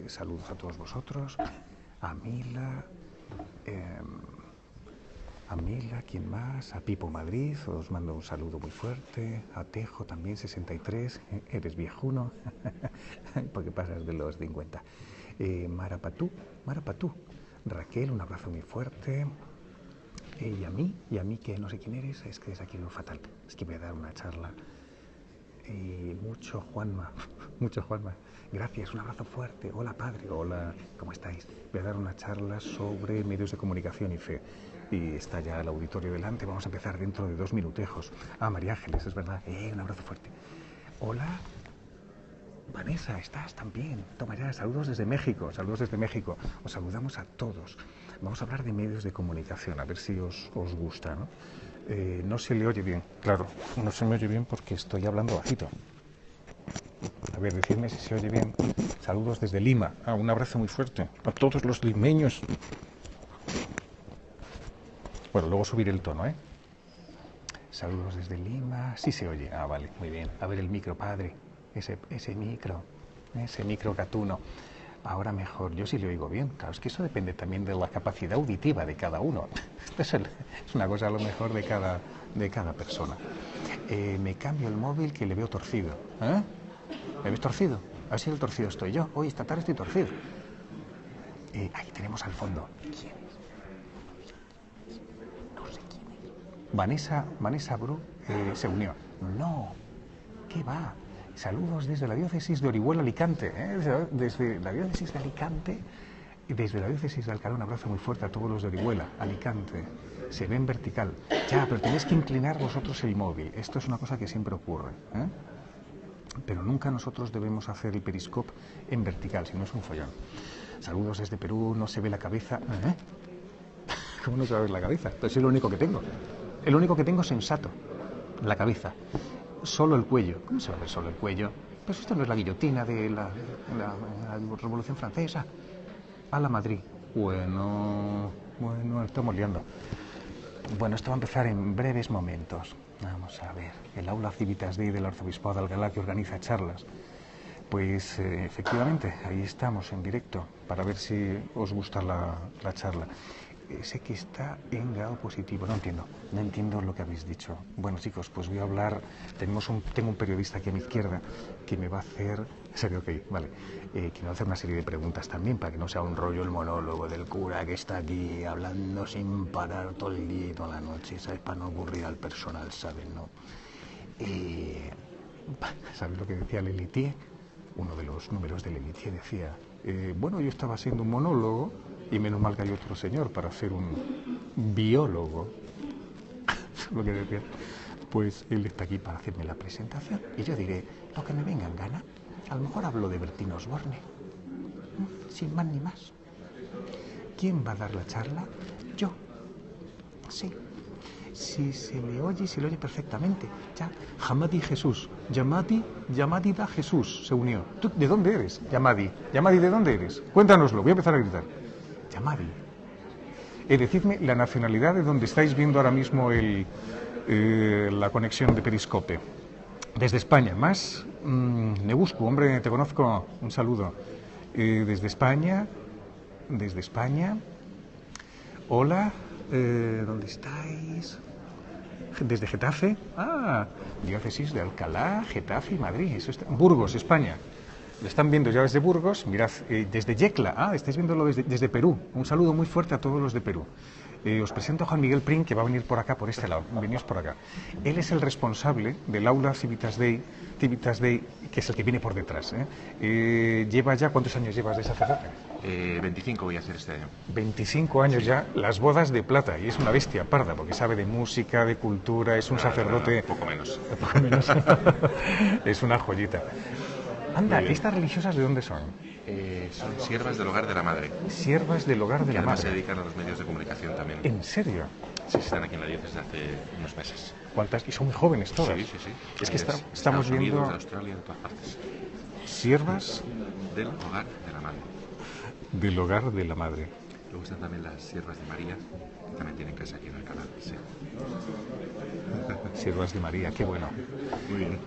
Saludos a todos vosotros, a Mila, ¿quién más? A Pipo Madrid, os mando un saludo muy fuerte, a Tejo también, 63, eres viejuno, porque pasas de los 50. Mara Patú, Raquel, un abrazo muy fuerte. Y a mí que no sé quién eres, es que es aquí lo fatal, es que voy a dar una charla. Mucho Juanma, gracias, un abrazo fuerte. Hola padre, hola, ¿cómo estáis? Voy a dar una charla sobre medios de comunicación y fe. Y está ya el auditorio delante, vamos a empezar dentro de 2 minutejos. María Ángeles, es verdad, un abrazo fuerte. Hola, Vanessa, ¿estás también? Toma ya, saludos desde México, os saludamos a todos. Vamos a hablar de medios de comunicación, a ver si os gusta, ¿no? No se le oye bien, claro, no se me oye bien porque estoy hablando bajito. A ver, decidme si se oye bien. Saludos desde Lima. Un abrazo muy fuerte a todos los limeños. Bueno, luego subiré el tono, ¿eh? Saludos desde Lima. Sí se oye. Vale, muy bien. A ver el micro, padre. Ese micro gatuno. Ahora mejor, yo sí le oigo bien. Claro, es que eso depende también de la capacidad auditiva de cada uno. Esto es una cosa a lo mejor de cada persona. Me cambio el móvil que le veo torcido. ¿Me ves torcido? A ver si el torcido estoy yo. Hoy esta tarde estoy torcido. Ahí tenemos al fondo. ¿Quién es? No sé quién es. Vanessa Bru se unió. No, ¿qué va? Saludos desde la diócesis de Orihuela, Alicante. Desde la diócesis de Alicante y desde la diócesis de Alcalá, un abrazo muy fuerte a todos los de Orihuela, Alicante. Se ve en vertical. Ya, pero tenéis que inclinar vosotros el móvil. Esto es una cosa que siempre ocurre. Pero nunca nosotros debemos hacer el periscope en vertical, si no es un follón. Saludos desde Perú, no se ve la cabeza. ¿Cómo no se va a ver la cabeza? Pues es lo único que tengo. El único que tengo sensato, la cabeza. Solo el cuello. ¿Cómo se va a ver solo el cuello? Pues esto no es la guillotina de la Revolución Francesa. A la Madrid. Bueno, estamos liando. Bueno, esto va a empezar en breves momentos. Vamos a ver, el aula Civitas Dei del Arzobispado de Alcalá, que organiza charlas. Pues efectivamente, ahí estamos en directo para ver si os gusta la charla. Sé que está en grado positivo, no entiendo lo que habéis dicho. Bueno chicos, pues voy a hablar, tengo un periodista aquí a mi izquierda que me va a hacer, vale, que me va a hacer una serie de preguntas también para que no sea un rollo el monólogo del cura que está aquí hablando sin parar todo el día y toda la noche, ¿sabes? Para no aburrir al personal, ¿sabes? ¿No? ¿Sabes lo que decía Lelitier? Uno de los números de Lelitier decía, bueno, yo estaba haciendo un monólogo y menos mal que hay otro señor para ser un biólogo. Lo que decía. Pues él está aquí para hacerme la presentación y yo diré lo que me venga en gana. A lo mejor hablo de Bertín Osborne, sin más ni más. ¿Quién va a dar la charla? Yo. Sí. Si se le oye perfectamente. Ya. Yamadi Jesús. Yamadi da Jesús se unió. ¿Tú de dónde eres? Yamadi, ¿de dónde eres? Cuéntanoslo, voy a empezar a gritar. Yamadi. Decidme la nacionalidad de donde estáis viendo ahora mismo la conexión de Periscope. Desde España, más Nebuscu, hombre, te conozco, un saludo. Desde España. Hola, ¿dónde estáis? Desde Getafe. Diócesis de Alcalá, Getafe y Madrid. Eso está. Burgos, España. Lo están viendo ya desde Burgos, mirad, desde Yecla, estáis viéndolo desde Perú. Un saludo muy fuerte a todos los de Perú. Os presento a Juan Miguel Prin, que va a venir por acá, por este lado. Venís por acá. Él es el responsable del aula Civitas Dei, que es el que viene por detrás. Lleva ya, ¿cuántos años llevas de sacerdote? 25 voy a hacer este año. 25 años ya, las bodas de plata, y es una bestia parda, porque sabe de música, de cultura, es un sacerdote... Poco menos. Es una joyita. Anda, ¿estas religiosas de dónde son? Son siervas del Hogar de la Madre. Siervas del Hogar de la Madre. Que además se dedican a los medios de comunicación también. ¿En serio? Sí, están aquí en la diócesis desde hace unos meses. ¿Cuántas? Y son muy jóvenes todas. Sí. Es que estamos Estados viendo... Unidos, de Australia, de todas partes. Siervas... Del Hogar de la Madre. Del Hogar de la Madre. Luego están también las siervas de María, que también tienen casa aquí en Alcalá. Sí. Siervas de María, qué bueno. Muy bien.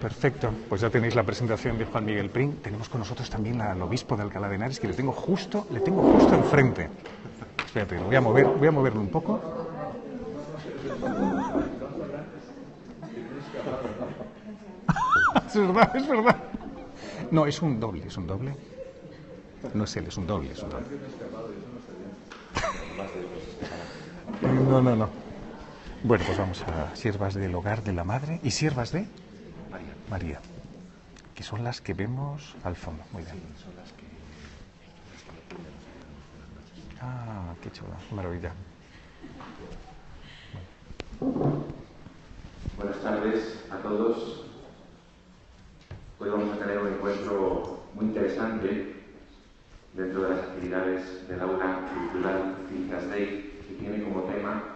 Perfecto, pues ya tenéis la presentación de Juan Miguel Prim. Tenemos con nosotros también al obispo de Alcalá de Henares, que le tengo justo enfrente. Espérate, voy a moverlo un poco. Es verdad. No, es un doble. No es él, es un doble. No. Bueno, pues vamos a siervas del hogar de la madre y siervas de María, que son las que vemos al fondo. Muy bien. Son las que Ah, qué chulo, maravilla. Buenas tardes a todos. Hoy vamos a tener un encuentro muy interesante dentro de las actividades del aula cultural Fincas Day, que tiene como tema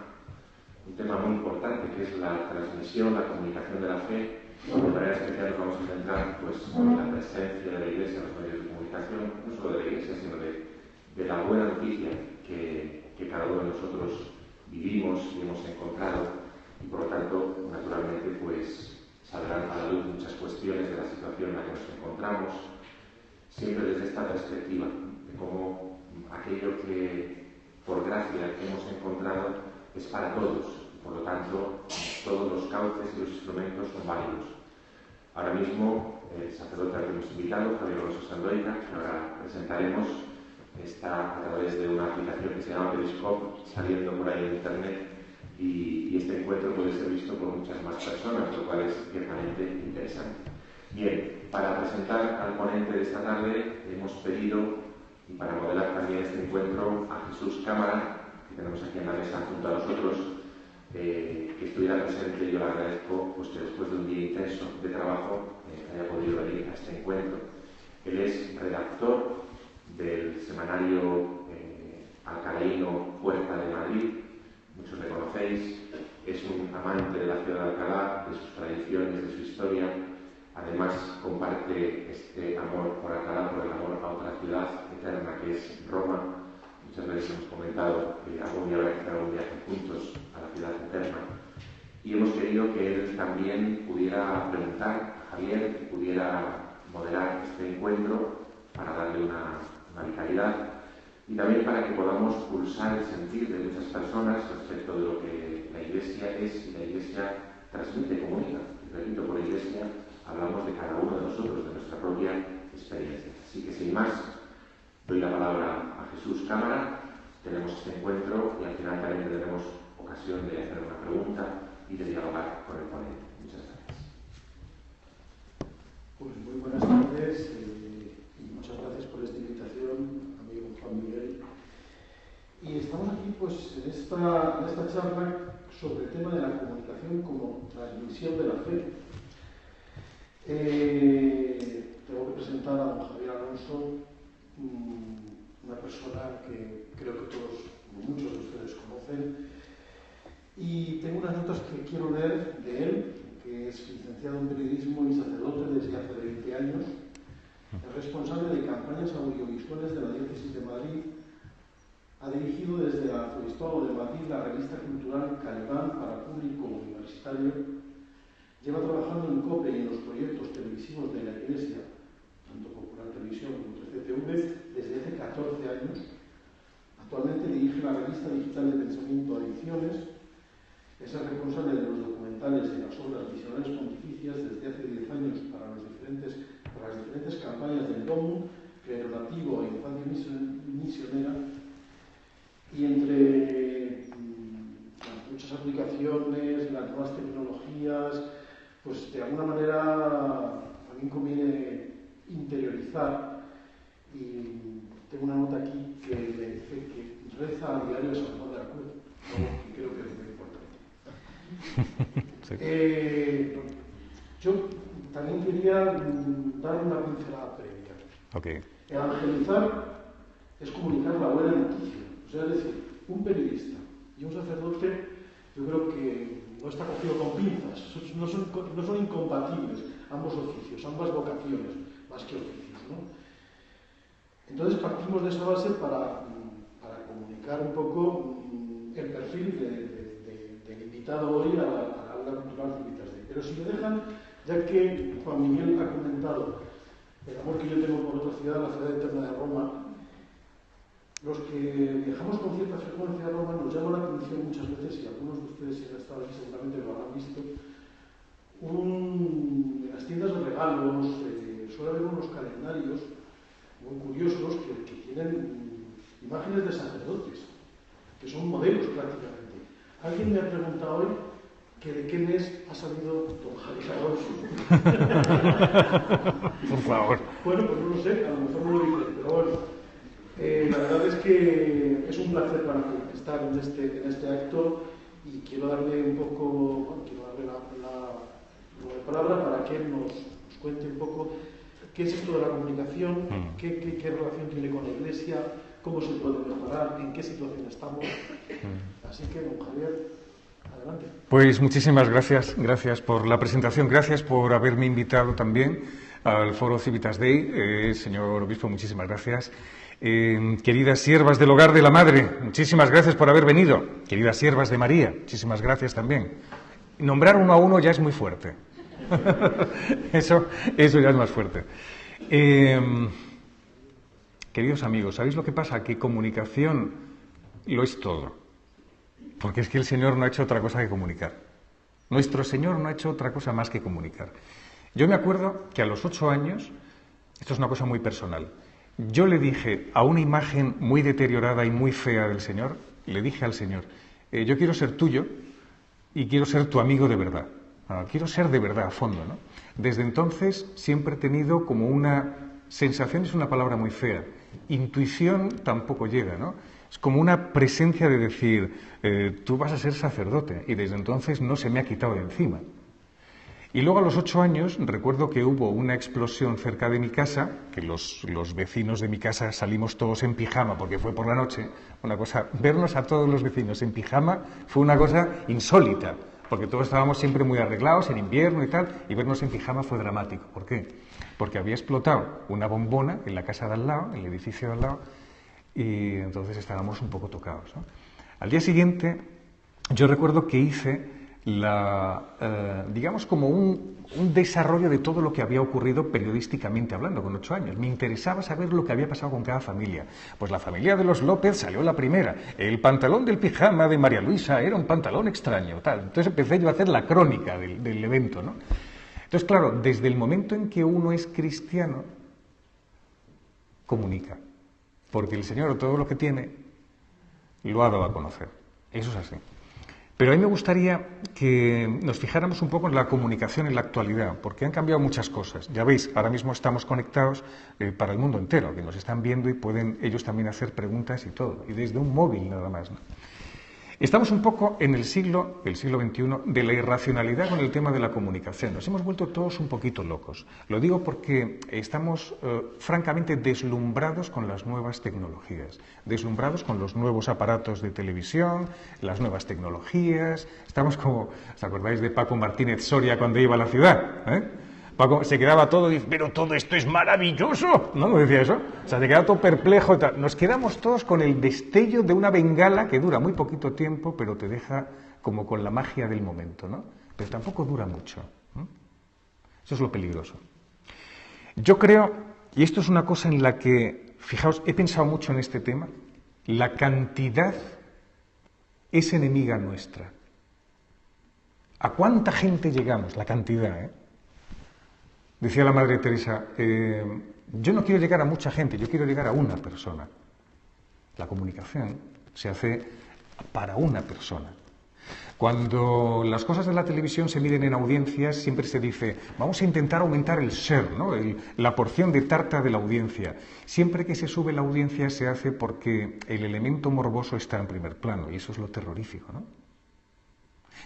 un tema muy importante, que es la transmisión, la comunicación de la fe. De manera especial nos vamos a centrar en la presencia de la Iglesia en los medios de comunicación, no solo de la Iglesia, sino de la buena noticia que cada uno de nosotros vivimos y hemos encontrado, y por lo tanto, naturalmente, saldrán a la luz muchas cuestiones de la situación en la que nos encontramos, siempre desde esta perspectiva de cómo aquello que por gracia hemos encontrado es para todos, por lo tanto todos los cauces y los instrumentos son válidos. Ahora mismo el sacerdote al que hemos invitado, Javier Alonso Sandoika, que ahora presentaremos, está a través de una aplicación que se llama Periscope, saliendo por ahí en internet, y este encuentro puede ser visto por muchas más personas, lo cual es ciertamente interesante. Bien, para presentar al ponente de esta tarde hemos pedido, y para modelar también este encuentro, a Jesús Cámara, que tenemos aquí en la mesa junto a nosotros, que estuviera presente. Yo le agradezco que después de un día intenso de trabajo haya podido venir a este encuentro. Él es redactor del semanario alcalaíno Puerta de Madrid, muchos le conocéis, es un amante de la ciudad de Alcalá, de sus tradiciones, de su historia. Además comparte este amor por Alcalá, por el amor a otra ciudad eterna que es Roma. Muchas veces hemos comentado que algún día habrá que hacer un viaje juntos a la ciudad eterna. Y hemos querido que él también pudiera preguntar a Javier, que pudiera moderar este encuentro para darle una vitalidad y también para que podamos pulsar el sentir de muchas personas respecto de lo que la Iglesia es y la Iglesia transmite, comunica. Y repito, por Iglesia hablamos de cada uno de nosotros, de nuestra propia experiencia. Así que sin más, doy la palabra a Jesús Cámara, tenemos este encuentro y al final también tendremos ocasión de hacer una pregunta y de dialogar con el ponente. Muchas gracias. Pues muy buenas tardes y muchas gracias por esta invitación, amigo Juan Miguel. Y estamos aquí en esta charla sobre el tema de la comunicación como transmisión de la fe. Tengo que presentar a don Javier Alonso, una persona que creo que muchos de ustedes conocen, y tengo unas notas que quiero leer de él, que es licenciado en periodismo y sacerdote desde hace 20 años, es responsable de campañas audiovisuales de la Diócesis de Madrid, ha dirigido desde el Arzobispado de Madrid la revista cultural Calimán para público universitario, lleva trabajando en COPE y en los proyectos televisivos de la Iglesia, tanto Popular Televisión como CCTV, desde hace 14 años. Actualmente dirige la revista digital de Pensamiento Adicciones, es el responsable de los documentales y las obras visionarias pontificias desde hace 10 años para las diferentes campañas del DOMU, Clero Nativo e Infancia Misionera, y entre las muchas aplicaciones, las nuevas tecnologías, de alguna manera a mí conviene interiorizar, y tengo una nota aquí que me dice que reza a diario San Juan de la Cruz, que creo que es muy importante. Sí. Yo también quería dar una pincelada previa. Okay. Evangelizar es comunicar la buena noticia. Es decir, un periodista y un sacerdote, yo creo que no está cogido con pinzas, no son incompatibles ambos oficios, ambas vocaciones, más que oficios, ¿no? Entonces partimos de esa base para comunicar un poco el perfil del invitado hoy a la aula cultural Civitas Day. Pero si me dejan, Ya que Juan Miguel ha comentado el amor que yo tengo por otra ciudad, la ciudad eterna de Roma, los que viajamos con cierta frecuencia a Roma nos llama la atención muchas veces, y algunos de ustedes si han estado aquí seguramente lo habrán visto, en las tiendas de regalos suele haber unos calendarios muy curiosos que tienen imágenes de sacerdotes, que son modelos prácticamente. Alguien me ha preguntado hoy que de qué mes ha salido don Javier Alonso. Por favor. Bueno, pues no lo sé, a lo mejor no lo dice, pero bueno. La verdad es que es un placer para mí estar en este acto y quiero darle un poco, quiero darle la palabra para que él nos cuente un poco qué es esto de la comunicación, qué relación tiene con la Iglesia, cómo se puede mejorar, en qué situación estamos. Así que, don Javier, adelante. Pues muchísimas gracias por la presentación, gracias por haberme invitado también al Foro Civitas Dei. Señor obispo, muchísimas gracias. Queridas siervas del Hogar de la Madre, muchísimas gracias por haber venido. Queridas siervas de María, muchísimas gracias también. Nombrar uno a uno ya es muy fuerte. Eso ya es más fuerte. Queridos amigos, ¿sabéis lo que pasa? Que comunicación lo es todo. Porque es que el Señor no ha hecho otra cosa que comunicar. Nuestro Señor no ha hecho otra cosa más que comunicar. Yo me acuerdo que a los 8 años, esto es una cosa muy personal, yo le dije a una imagen muy deteriorada y muy fea del Señor, le dije al Señor, yo quiero ser tuyo y quiero ser tu amigo de verdad. Quiero ser de verdad, a fondo, ¿no? Desde entonces siempre he tenido como una sensación, es una palabra muy fea, intuición tampoco llega, ¿no? Es como una presencia de decir, tú vas a ser sacerdote, y desde entonces no se me ha quitado de encima. Y luego a los 8 años recuerdo que hubo una explosión cerca de mi casa, que los vecinos de mi casa salimos todos en pijama porque fue por la noche. Una cosa, vernos a todos los vecinos en pijama fue una cosa insólita, porque todos estábamos siempre muy arreglados en invierno y tal, y vernos en pijama fue dramático. ¿Por qué? Porque había explotado una bombona en la casa de al lado, en el edificio de al lado, y entonces estábamos un poco tocados, ¿no? Al día siguiente yo recuerdo que hice digamos como un desarrollo de todo lo que había ocurrido periodísticamente hablando con 8 años. Me interesaba saber lo que había pasado con cada familia. Pues la familia de los López salió la primera. El pantalón del pijama de María Luisa era un pantalón extraño, tal. Entonces empecé yo a hacer la crónica del evento, ¿no? Entonces, claro, desde el momento en que uno es cristiano, comunica. Porque el Señor todo lo que tiene lo ha dado a conocer. Eso es así. Pero a mí me gustaría que nos fijáramos un poco en la comunicación en la actualidad, porque han cambiado muchas cosas. Ya veis, ahora mismo estamos conectados para el mundo entero, que nos están viendo y pueden ellos también hacer preguntas y todo, y desde un móvil nada más, ¿no? Estamos un poco en el siglo XXI, de la irracionalidad con el tema de la comunicación. Nos hemos vuelto todos un poquito locos. Lo digo porque estamos francamente deslumbrados con las nuevas tecnologías, deslumbrados con los nuevos aparatos de televisión, las nuevas tecnologías. Estamos como, ¿os acordáis de Paco Martínez Soria cuando iba a la ciudad? Paco se quedaba todo y dice, pero todo esto es maravilloso, ¿no? ¿No decía eso? O sea, se quedaba todo perplejo y tal. Nos quedamos todos con el destello de una bengala que dura muy poquito tiempo, pero te deja como con la magia del momento, ¿no? Pero tampoco dura mucho, ¿no? Eso es lo peligroso. Yo creo, y esto es una cosa en la que, fijaos, he pensado mucho en este tema, la cantidad es enemiga nuestra. ¿A cuánta gente llegamos? La cantidad, Decía la Madre Teresa, yo no quiero llegar a mucha gente, yo quiero llegar a una persona. La comunicación se hace para una persona. Cuando las cosas de la televisión se miden en audiencias, siempre se dice, vamos a intentar aumentar el share, ¿no? La porción de tarta de la audiencia. Siempre que se sube la audiencia se hace porque el elemento morboso está en primer plano, y eso es lo terrorífico, ¿no?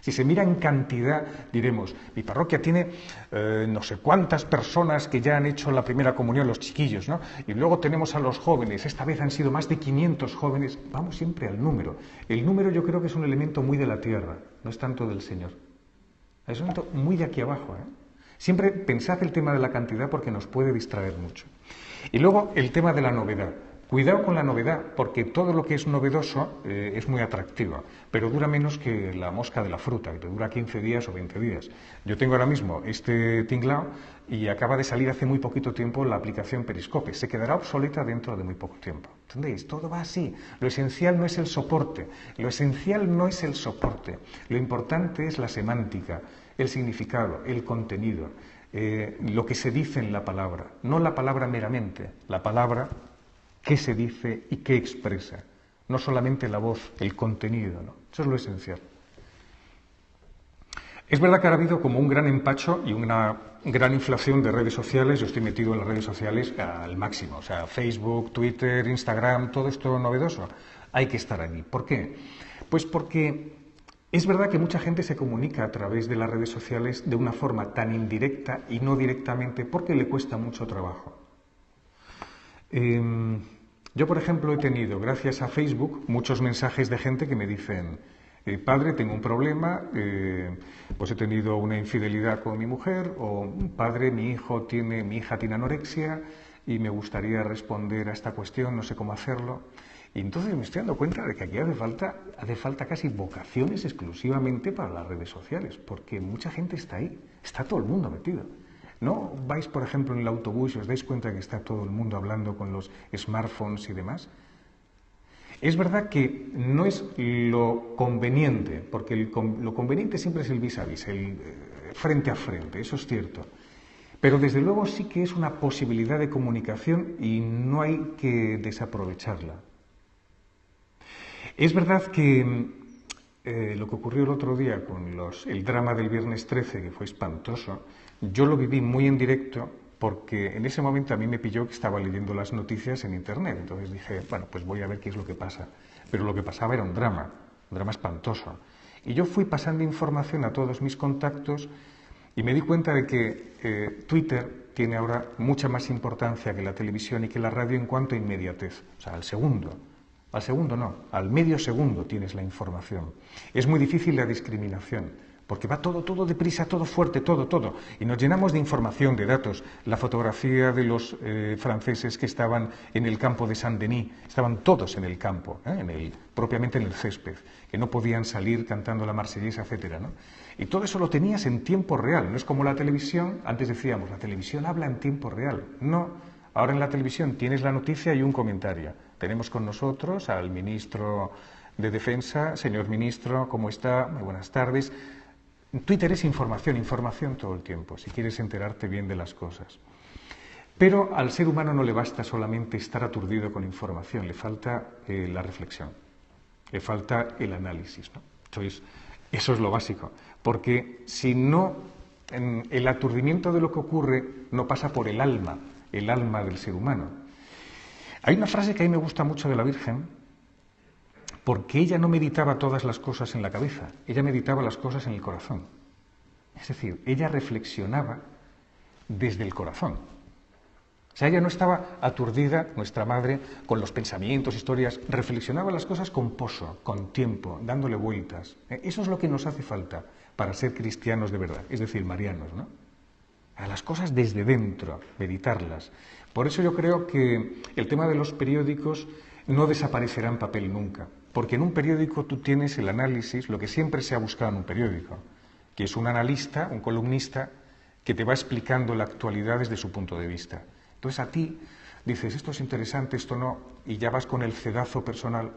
Si se mira en cantidad, diremos, mi parroquia tiene no sé cuántas personas que ya han hecho la primera comunión, los chiquillos, ¿no? Y luego tenemos a los jóvenes, esta vez han sido más de 500 jóvenes. Vamos siempre al número. El número yo creo que es un elemento muy de la tierra, no es tanto del Señor. Es un elemento muy de aquí abajo, Siempre pensad el tema de la cantidad porque nos puede distraer mucho. Y luego el tema de la novedad. Cuidado con la novedad, porque todo lo que es novedoso es muy atractivo, pero dura menos que la mosca de la fruta, que te dura 15 días o 20 días. Yo tengo ahora mismo este tinglao y acaba de salir hace muy poquito tiempo la aplicación Periscope. Se quedará obsoleta dentro de muy poco tiempo. ¿Entendéis? Todo va así. Lo esencial no es el soporte. Lo esencial no es el soporte. Lo importante es la semántica, el significado, el contenido, lo que se dice en la palabra. No la palabra meramente, la palabra qué se dice y qué expresa. No solamente la voz, el contenido, ¿no? Eso es lo esencial. Es verdad que ahora ha habido como un gran empacho y una gran inflación de redes sociales. Yo estoy metido en las redes sociales al máximo. O sea, Facebook, Twitter, Instagram, todo esto novedoso. Hay que estar allí. ¿Por qué? Pues porque es verdad que mucha gente se comunica a través de las redes sociales de una forma tan indirecta y no directamente porque le cuesta mucho trabajo. Yo, por ejemplo, he tenido, gracias a Facebook, muchos mensajes de gente que me dicen: padre, tengo un problema, pues he tenido una infidelidad con mi mujer, o padre, mi hija tiene anorexia y me gustaría responder a esta cuestión, no sé cómo hacerlo. Y entonces me estoy dando cuenta de que aquí hace falta casi vocaciones exclusivamente para las redes sociales, porque mucha gente está ahí, está todo el mundo metido. ¿No vais, por ejemplo, en el autobús y os dais cuenta que está todo el mundo hablando con los smartphones y demás? Es verdad que no es lo conveniente, porque lo conveniente siempre es el vis a vis, el frente a frente, eso es cierto. Pero desde luego sí que es una posibilidad de comunicación y no hay que desaprovecharla. Es verdad que lo que ocurrió el otro día con el drama del viernes 13, que fue espantoso, yo lo viví muy en directo porque en ese momento a mí me pilló que estaba leyendo las noticias en Internet. Entonces dije, bueno, pues voy a ver qué es lo que pasa. Pero lo que pasaba era un drama espantoso. Y yo fui pasando información a todos mis contactos y me di cuenta de que Twitter tiene ahora mucha más importancia que la televisión y que la radio en cuanto a inmediatez. O sea, al segundo no, al medio segundo tienes la información. Es muy difícil la discriminación. Porque va todo deprisa, todo fuerte, todo. Y nos llenamos de información, de datos. La fotografía de los franceses que estaban en el campo de Saint-Denis, estaban todos en el campo, propiamente en el césped, que no podían salir cantando la marsellesa, etcétera, ¿no? Y todo eso lo tenías en tiempo real. No es como la televisión. Antes decíamos, la televisión habla en tiempo real. No, ahora en la televisión tienes la noticia y un comentario. Tenemos con nosotros al ministro de Defensa. Señor ministro, ¿cómo está? Muy buenas tardes. Twitter es información todo el tiempo, si quieres enterarte bien de las cosas. Pero al ser humano no le basta solamente estar aturdido con información, le falta la reflexión, le falta el análisis, ¿no? Entonces, eso es lo básico, porque si no, el aturdimiento de lo que ocurre no pasa por el alma del ser humano. Hay una frase que a mí me gusta mucho de la Virgen, porque ella no meditaba todas las cosas en la cabeza, ella meditaba las cosas en el corazón. Es decir, ella reflexionaba desde el corazón. O sea, ella no estaba aturdida, nuestra madre, con los pensamientos, historias, reflexionaba las cosas con poso, con tiempo, dándole vueltas. Eso es lo que nos hace falta para ser cristianos de verdad, es decir, marianos, ¿no? A las cosas desde dentro, meditarlas. Por eso yo creo que el tema de los periódicos no desaparecerá en papel nunca. Porque en un periódico tú tienes el análisis, lo que siempre se ha buscado en un periódico, que es un analista, un columnista, que te va explicando la actualidad desde su punto de vista. Entonces a ti dices, esto es interesante, esto no, y ya vas con el cedazo personal,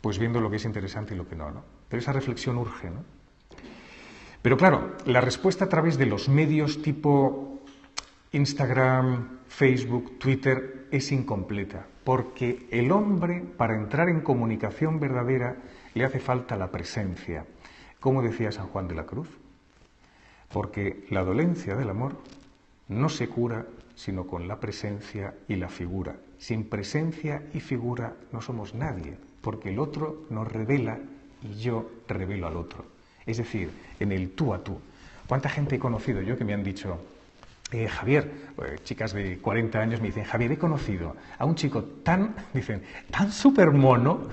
pues viendo lo que es interesante y lo que no, ¿no? Pero esa reflexión urge, ¿no? Pero claro, la respuesta a través de los medios tipo Instagram, Facebook, Twitter es incompleta, porque el hombre, para entrar en comunicación verdadera, le hace falta la presencia. Como decía San Juan de la Cruz, porque la dolencia del amor no se cura sino con la presencia y la figura. Sin presencia y figura no somos nadie, porque el otro nos revela y yo revelo al otro. Es decir, en el tú a tú. ¿Cuánta gente he conocido yo que me han dicho, Javier, chicas de 40 años me dicen, Javier, he conocido a un chico tan súper mono,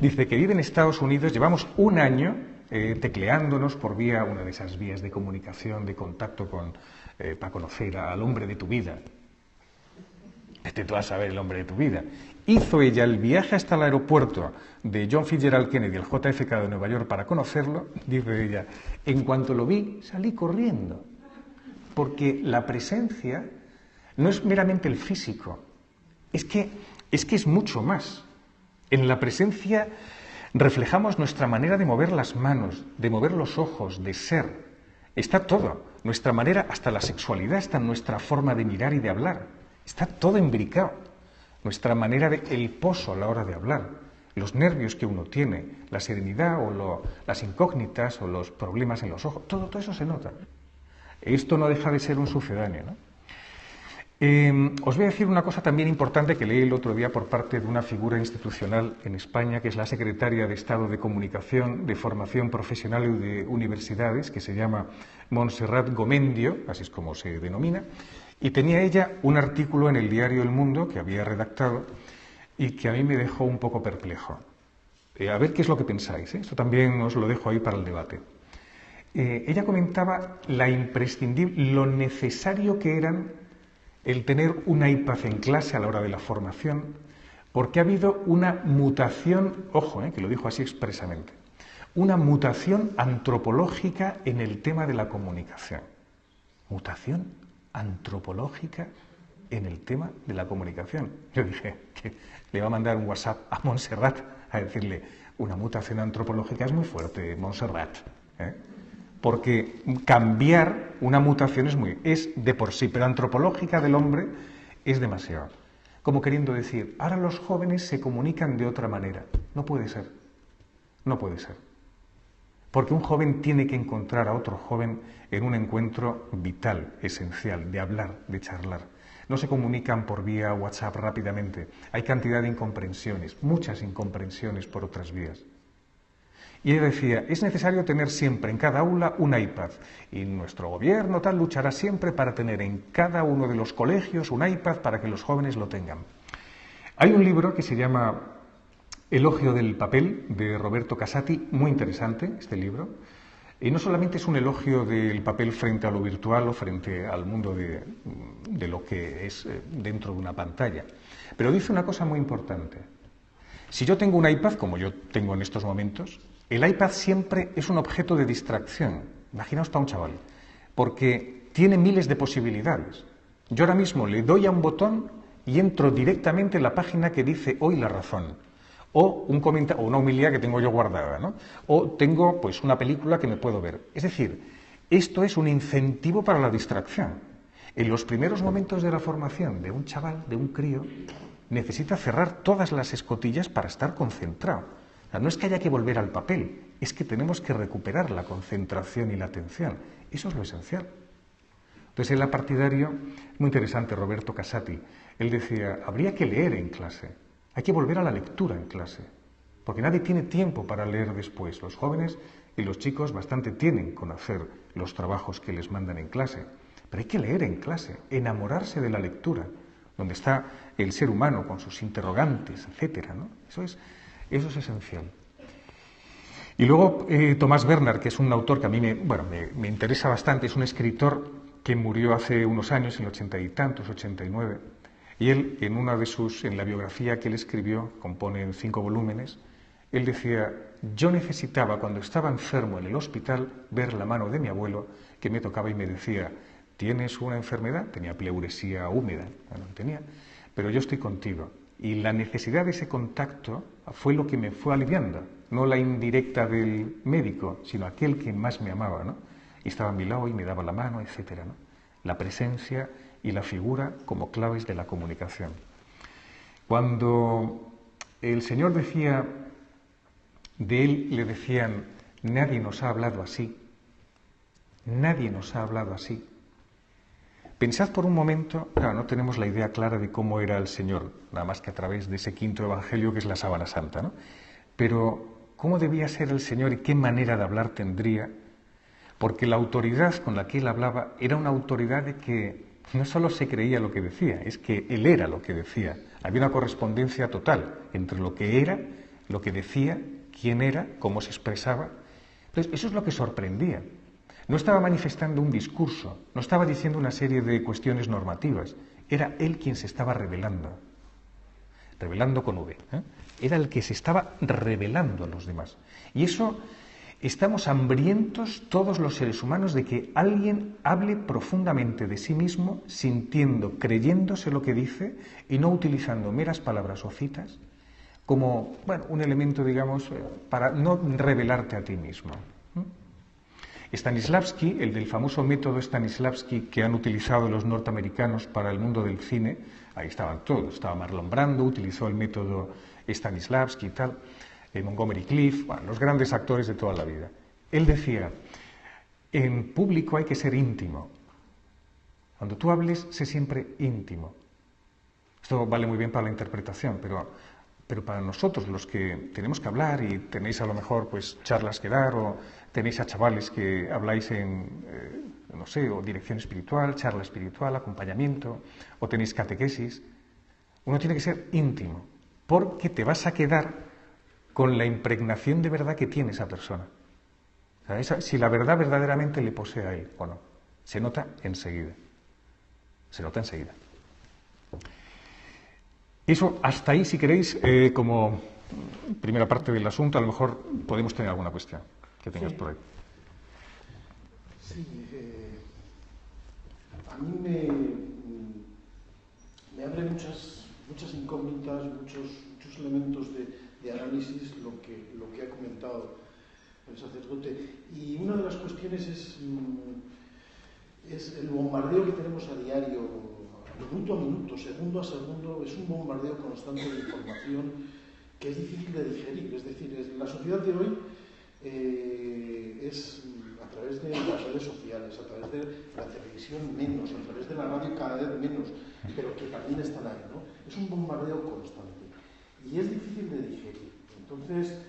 dice que vive en Estados Unidos, llevamos un año tecleándonos por vía, una de esas vías de comunicación, de contacto para conocer al hombre de tu vida. Vete tú a saber el hombre de tu vida. Hizo ella el viaje hasta el aeropuerto de John Fitzgerald Kennedy, el JFK de Nueva York, para conocerlo. Dice ella, en cuanto lo vi, salí corriendo. Porque la presencia no es meramente el físico, es que es mucho más. En la presencia reflejamos nuestra manera de mover las manos, de mover los ojos, de ser. Está todo. Nuestra manera, hasta la sexualidad, está en nuestra forma de mirar y de hablar. Está todo imbricado. Nuestra manera el poso a la hora de hablar, los nervios que uno tiene, la serenidad o las incógnitas o los problemas en los ojos, todo eso se nota. Esto no deja de ser un sucedáneo, ¿no? Os voy a decir una cosa también importante que leí el otro día por parte de una figura institucional en España, que es la secretaria de Estado de Comunicación, de Formación Profesional y de Universidades, que se llama Montserrat Gomendio, así es como se denomina, y tenía ella un artículo en el diario El Mundo que había redactado y que a mí me dejó un poco perplejo. A ver qué es lo que pensáis, ¿eh? Esto también os lo dejo ahí para el debate. Ella comentaba lo necesario que eran el tener un iPad en clase a la hora de la formación, porque ha habido una mutación, ojo, que lo dijo así expresamente, una mutación antropológica en el tema de la comunicación. Mutación antropológica en el tema de la comunicación. Yo dije que le iba a mandar un WhatsApp a Montserrat a decirle, una mutación antropológica es muy fuerte, Montserrat, porque cambiar una mutación es de por sí, pero antropológica del hombre es demasiado. Como queriendo decir, ahora los jóvenes se comunican de otra manera. No puede ser. No puede ser. Porque un joven tiene que encontrar a otro joven en un encuentro vital, esencial, de hablar, de charlar. No se comunican por vía WhatsApp rápidamente. Hay cantidad de incomprensiones, muchas incomprensiones por otras vías. Y ella decía, es necesario tener siempre en cada aula un iPad. Y nuestro gobierno tal luchará siempre para tener en cada uno de los colegios un iPad para que los jóvenes lo tengan. Hay un libro que se llama Elogio del papel, de Roberto Casati, muy interesante este libro. Y no solamente es un elogio del papel frente a lo virtual o frente al mundo de lo que es dentro de una pantalla, pero dice una cosa muy importante. Si yo tengo un iPad, como yo tengo en estos momentos, el iPad siempre es un objeto de distracción. Imaginaos para un chaval, porque tiene miles de posibilidades. Yo ahora mismo le doy a un botón y entro directamente en la página que dice Hoy la Razón, o un comentario, o una homilía que tengo yo guardada, ¿no? O tengo pues una película que me puedo ver. Es decir, esto es un incentivo para la distracción. En los primeros momentos de la formación de un chaval, de un crío, necesita cerrar todas las escotillas para estar concentrado. O sea, no es que haya que volver al papel, es que tenemos que recuperar la concentración y la atención. Eso es lo esencial. Entonces, él era partidario, muy interesante, Roberto Casati. Él decía, habría que leer en clase, hay que volver a la lectura en clase, porque nadie tiene tiempo para leer después. Los jóvenes y los chicos bastante tienen con hacer los trabajos que les mandan en clase, pero hay que leer en clase, enamorarse de la lectura, donde está el ser humano con sus interrogantes, etcétera, ¿no? Eso es esencial. Y luego Thomas Bernhard, que es un autor que a mí me interesa bastante, es un escritor que murió hace unos años, en el 80 y tantos, 89, y él, en la biografía que él escribió, compone en 5 volúmenes, él decía, yo necesitaba, cuando estaba enfermo en el hospital, ver la mano de mi abuelo, que me tocaba y me decía, ¿tienes una enfermedad? Tenía pleuresía húmeda, no tenía, pero yo estoy contigo. Y la necesidad de ese contacto fue lo que me fue aliviando, no la indirecta del médico, sino aquel que más me amaba, ¿no? Y estaba a mi lado y me daba la mano, etcétera, ¿no? La presencia y la figura como claves de la comunicación. Cuando el Señor decía, de Él le decían, nadie nos ha hablado así, nadie nos ha hablado así. Pensad por un momento, claro, no tenemos la idea clara de cómo era el Señor, nada más que a través de ese quinto evangelio que es la sábana santa, ¿no? Pero, ¿cómo debía ser el Señor y qué manera de hablar tendría? Porque la autoridad con la que Él hablaba era una autoridad de que no solo se creía lo que decía, es que Él era lo que decía. Había una correspondencia total entre lo que era, lo que decía, quién era, cómo se expresaba. Entonces, eso es lo que sorprendía. No estaba manifestando un discurso, no estaba diciendo una serie de cuestiones normativas, era él quien se estaba revelando. Revelando con V. Era el que se estaba revelando a los demás. Y eso, estamos hambrientos todos los seres humanos de que alguien hable profundamente de sí mismo, sintiendo, creyéndose lo que dice y no utilizando meras palabras o citas como, bueno, un elemento, digamos, para no revelarte a ti mismo. Stanislavski, el del famoso método Stanislavski que han utilizado los norteamericanos para el mundo del cine, ahí estaban todos, estaba Marlon Brando, utilizó el método Stanislavski y tal, Montgomery Clift, bueno, los grandes actores de toda la vida. Él decía, en público hay que ser íntimo. Cuando tú hables, sé siempre íntimo. Esto vale muy bien para la interpretación, pero para nosotros, los que tenemos que hablar y tenéis a lo mejor pues charlas que dar o tenéis a chavales que habláis en, no sé, o dirección espiritual, charla espiritual, acompañamiento, o tenéis catequesis, uno tiene que ser íntimo, porque te vas a quedar con la impregnación de verdad que tiene esa persona. O sea, si la verdad verdaderamente le posee a él o no. Se nota enseguida. Se nota enseguida. Eso, hasta ahí, si queréis, como primera parte del asunto, a lo mejor podemos tener alguna cuestión que tengas por ahí. Sí, a mí me abre muchas incógnitas, muchos elementos de análisis lo que ha comentado el sacerdote. Y una de las cuestiones es el bombardeo que tenemos a diario, minuto a minuto, segundo a segundo. Es un bombardeo constante de información que es difícil de digerir. Es decir, la sociedad de hoy es a través de las redes sociales, a través de la televisión menos, a través de la radio cada vez menos, pero que también están ahí, ¿no? Es un bombardeo constante y es difícil de digerir. Entonces,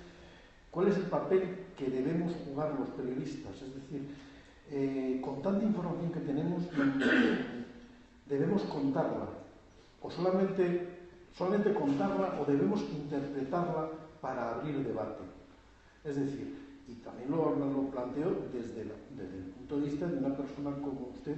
¿cuál es el papel que debemos jugar los periodistas? Es decir, con tanta información que tenemos, ¿debemos contarla? ¿O solamente contarla o debemos interpretarla para abrir debate? Es decir, y también lo planteo desde el punto de vista de una persona como usted,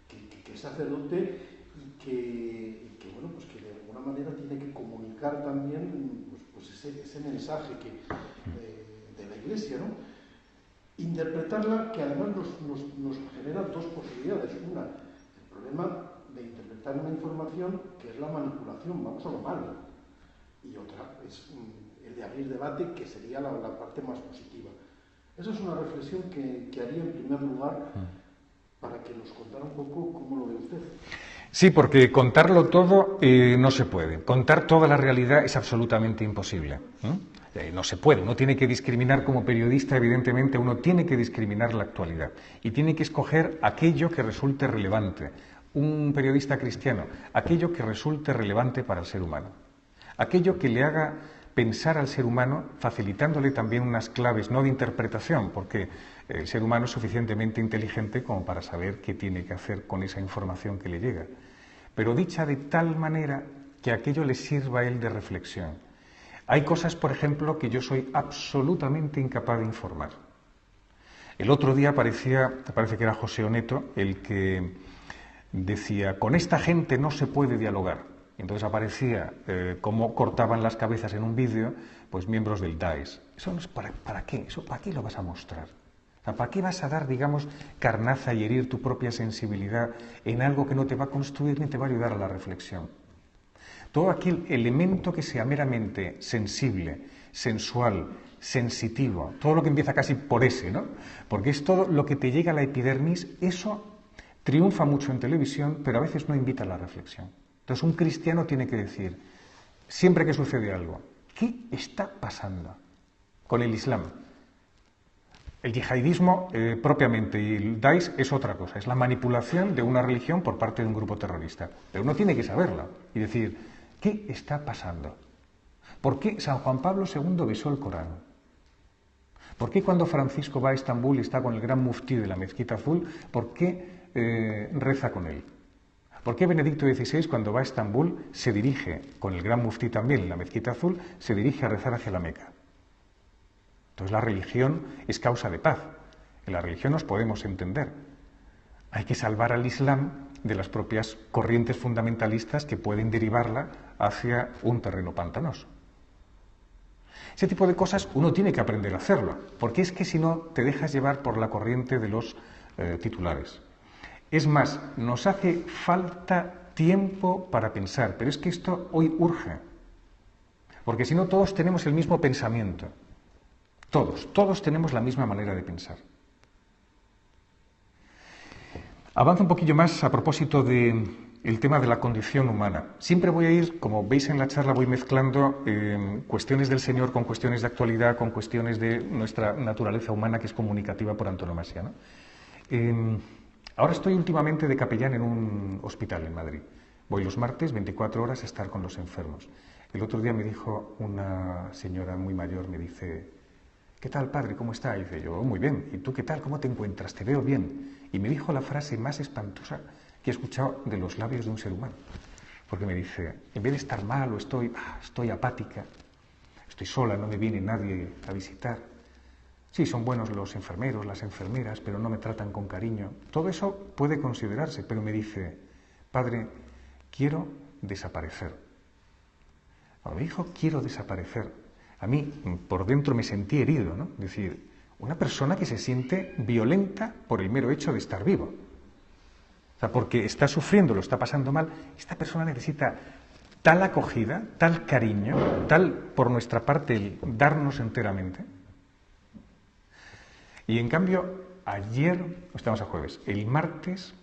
que es sacerdote y que bueno, pues que de alguna manera tiene que comunicar también pues ese mensaje de la Iglesia, ¿no? Interpretarla, que además nos genera dos posibilidades. Una, el problema de interpretar una información, que es la manipulación, vamos a lo malo, y otra es el de abrir debate, que sería la parte más positiva. Esa es una reflexión que haría en primer lugar para que nos contara un poco cómo lo ve usted. Sí, porque contarlo todo no se puede. Contar toda la realidad es absolutamente imposible. No se puede. Uno tiene que discriminar como periodista, evidentemente, uno tiene que discriminar la actualidad y tiene que escoger aquello que resulte relevante. Un periodista cristiano, aquello que resulte relevante para el ser humano. Aquello que le haga pensar al ser humano, facilitándole también unas claves, no de interpretación, porque el ser humano es suficientemente inteligente como para saber qué tiene que hacer con esa información que le llega, pero dicha de tal manera que aquello le sirva a él de reflexión. Hay cosas, por ejemplo, que yo soy absolutamente incapaz de informar. El otro día parece que era José Oneto el que decía, con esta gente no se puede dialogar. Y entonces aparecía cómo cortaban las cabezas en un vídeo, pues miembros del Daesh. ¿Eso no es para qué? ¿Eso para qué lo vas a mostrar? O sea, ¿para qué vas a dar, digamos, carnaza y herir tu propia sensibilidad en algo que no te va a construir ni te va a ayudar a la reflexión? Todo aquel elemento que sea meramente sensible, sensual, sensitivo, todo lo que empieza casi por ese, ¿no? Porque es todo lo que te llega a la epidermis, eso triunfa mucho en televisión, pero a veces no invita a la reflexión. Entonces un cristiano tiene que decir, siempre que sucede algo, ¿qué está pasando con el Islam? El yihadismo propiamente y el Daesh es otra cosa, es la manipulación de una religión por parte de un grupo terrorista. Pero uno tiene que saberlo y decir, ¿qué está pasando? ¿Por qué San Juan Pablo II besó el Corán? ¿Por qué cuando Francisco va a Estambul y está con el gran muftí de la Mezquita Azul, por qué reza con él? ¿Por qué Benedicto XVI, cuando va a Estambul, se dirige, con el gran muftí también en la Mezquita Azul, se dirige a rezar hacia la Meca? Entonces la religión es causa de paz. En la religión nos podemos entender. Hay que salvar al Islam de las propias corrientes fundamentalistas que pueden derivarla hacia un terreno pantanoso. Ese tipo de cosas uno tiene que aprender a hacerlo, porque es que si no te dejas llevar por la corriente de los titulares. Es más, nos hace falta tiempo para pensar, pero es que esto hoy urge, porque si no todos tenemos el mismo pensamiento, todos tenemos la misma manera de pensar. Avanzo un poquillo más a propósito del tema de la condición humana. Siempre voy a ir, como veis en la charla, voy mezclando cuestiones del Señor con cuestiones de actualidad, con cuestiones de nuestra naturaleza humana, que es comunicativa por antonomasia, ¿no? Ahora estoy últimamente de capellán en un hospital en Madrid. Voy los martes, 24 horas, a estar con los enfermos. El otro día me dijo una señora muy mayor, me dice: ¿qué tal, padre? ¿Cómo está? Y dice yo: muy bien. ¿Y tú qué tal? ¿Cómo te encuentras? Te veo bien. Y me dijo la frase más espantosa que he escuchado de los labios de un ser humano. Porque me dice, en vez de estar mal o estoy apática, estoy sola, no me viene nadie a visitar. Sí, son buenos los enfermeros, las enfermeras, pero no me tratan con cariño. Todo eso puede considerarse, pero me dice: padre, quiero desaparecer. Cuando me dijo quiero desaparecer, a mí por dentro me sentí herido, ¿no? Es decir, una persona que se siente violenta por el mero hecho de estar vivo. O sea, porque está sufriendo, lo está pasando mal, esta persona necesita tal acogida, tal cariño, tal por nuestra parte el darnos enteramente. Y en cambio, ayer, estamos a jueves, el martes,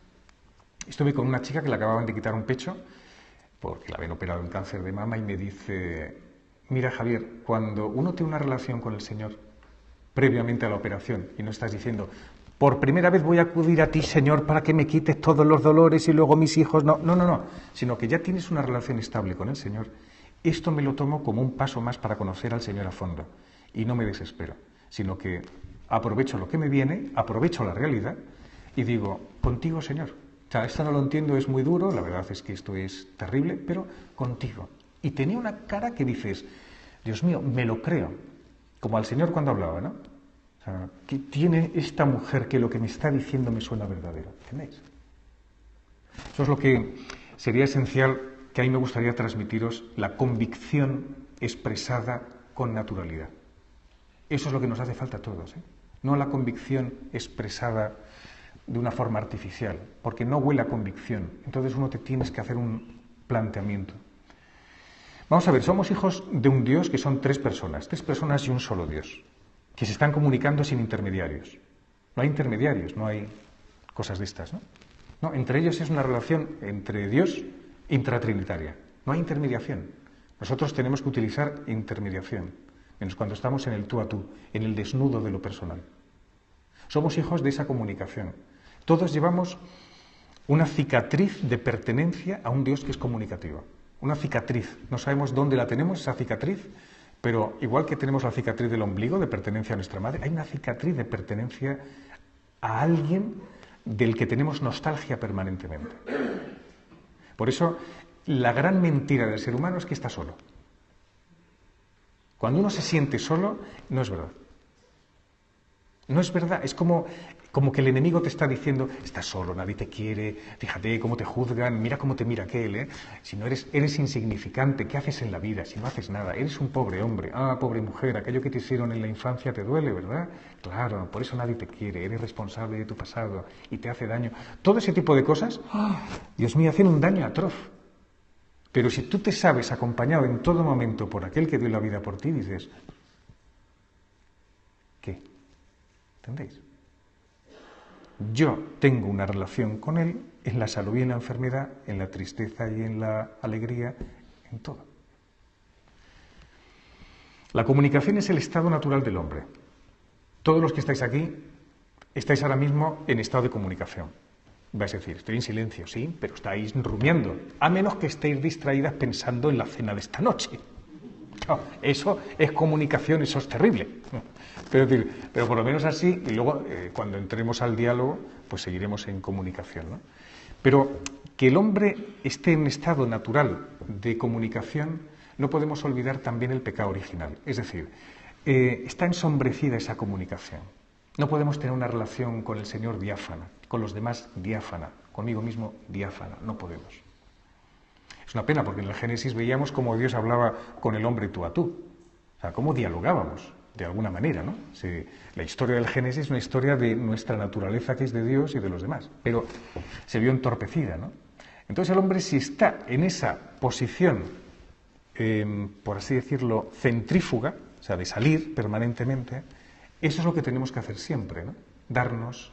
estuve con una chica que le acababan de quitar un pecho, porque la habían operado en cáncer de mama, y me dice: mira, Javier, cuando uno tiene una relación con el Señor previamente a la operación y no estás diciendo: por primera vez voy a acudir a ti, Señor, para que me quites todos los dolores y luego mis hijos, no, sino que ya tienes una relación estable con el Señor, esto me lo tomo como un paso más para conocer al Señor a fondo y no me desespero, sino que aprovecho lo que me viene, aprovecho la realidad y digo: contigo, Señor. O sea, esto no lo entiendo, es muy duro, la verdad es que esto es terrible, pero contigo. Y tenía una cara que dices: Dios mío, me lo creo. Como al Señor cuando hablaba, ¿no? O sea, ¿qué tiene esta mujer que lo que me está diciendo me suena verdadero? ¿Entendéis? Eso es lo que sería esencial, que a mí me gustaría transmitiros, la convicción expresada con naturalidad. Eso es lo que nos hace falta a todos, ¿eh? No la convicción expresada de una forma artificial, porque no huele a convicción. Entonces uno te tienes que hacer un planteamiento. Vamos a ver, somos hijos de un Dios que son tres personas y un solo Dios, que se están comunicando sin intermediarios. No hay intermediarios, no hay cosas de estas, ¿no? No, entre ellos es una relación entre Dios intratrinitaria. No hay intermediación. Nosotros tenemos que utilizar intermediación, menos cuando estamos en el tú a tú, en el desnudo de lo personal. Somos hijos de esa comunicación. Todos llevamos una cicatriz de pertenencia a un Dios que es comunicativo. Una cicatriz. No sabemos dónde la tenemos, esa cicatriz, pero igual que tenemos la cicatriz del ombligo de pertenencia a nuestra madre, hay una cicatriz de pertenencia a alguien del que tenemos nostalgia permanentemente. Por eso, la gran mentira del ser humano es que está solo. Cuando uno se siente solo, no es verdad. No es verdad, es como que el enemigo te está diciendo: estás solo, nadie te quiere, fíjate cómo te juzgan, mira cómo te mira aquel, ¿eh? Si no eres insignificante, ¿qué haces en la vida? Si no haces nada, eres un pobre hombre, pobre mujer, aquello que te hicieron en la infancia te duele, ¿verdad? Claro, por eso nadie te quiere, eres responsable de tu pasado y te hace daño. Todo ese tipo de cosas, Dios mío, hacen un daño atroz. Pero si tú te sabes acompañado en todo momento por aquel que dio la vida por ti, dices: ¿qué? ¿Entendéis? Yo tengo una relación con Él en la salud y en la enfermedad, en la tristeza y en la alegría, en todo. La comunicación es el estado natural del hombre. Todos los que estáis aquí estáis ahora mismo en estado de comunicación. Vais a decir: estoy en silencio, sí, pero estáis rumiando, a menos que estéis distraídas pensando en la cena de esta noche. No, eso es comunicación, eso es terrible. Pero por lo menos así, y luego cuando entremos al diálogo, pues seguiremos en comunicación, ¿no? Pero que el hombre esté en estado natural de comunicación, no podemos olvidar también el pecado original. Es decir, está ensombrecida esa comunicación. No podemos tener una relación con el Señor diáfana, con los demás diáfana, conmigo mismo diáfana, no podemos. Es una pena porque en el Génesis veíamos cómo Dios hablaba con el hombre tú a tú, o sea, cómo dialogábamos de alguna manera, ¿no? La historia del Génesis es una historia de nuestra naturaleza que es de Dios y de los demás, pero se vio entorpecida, ¿no? Entonces el hombre, si está en esa posición, por así decirlo, centrífuga, o sea, de salir permanentemente, eso es lo que tenemos que hacer siempre, ¿no? Darnos.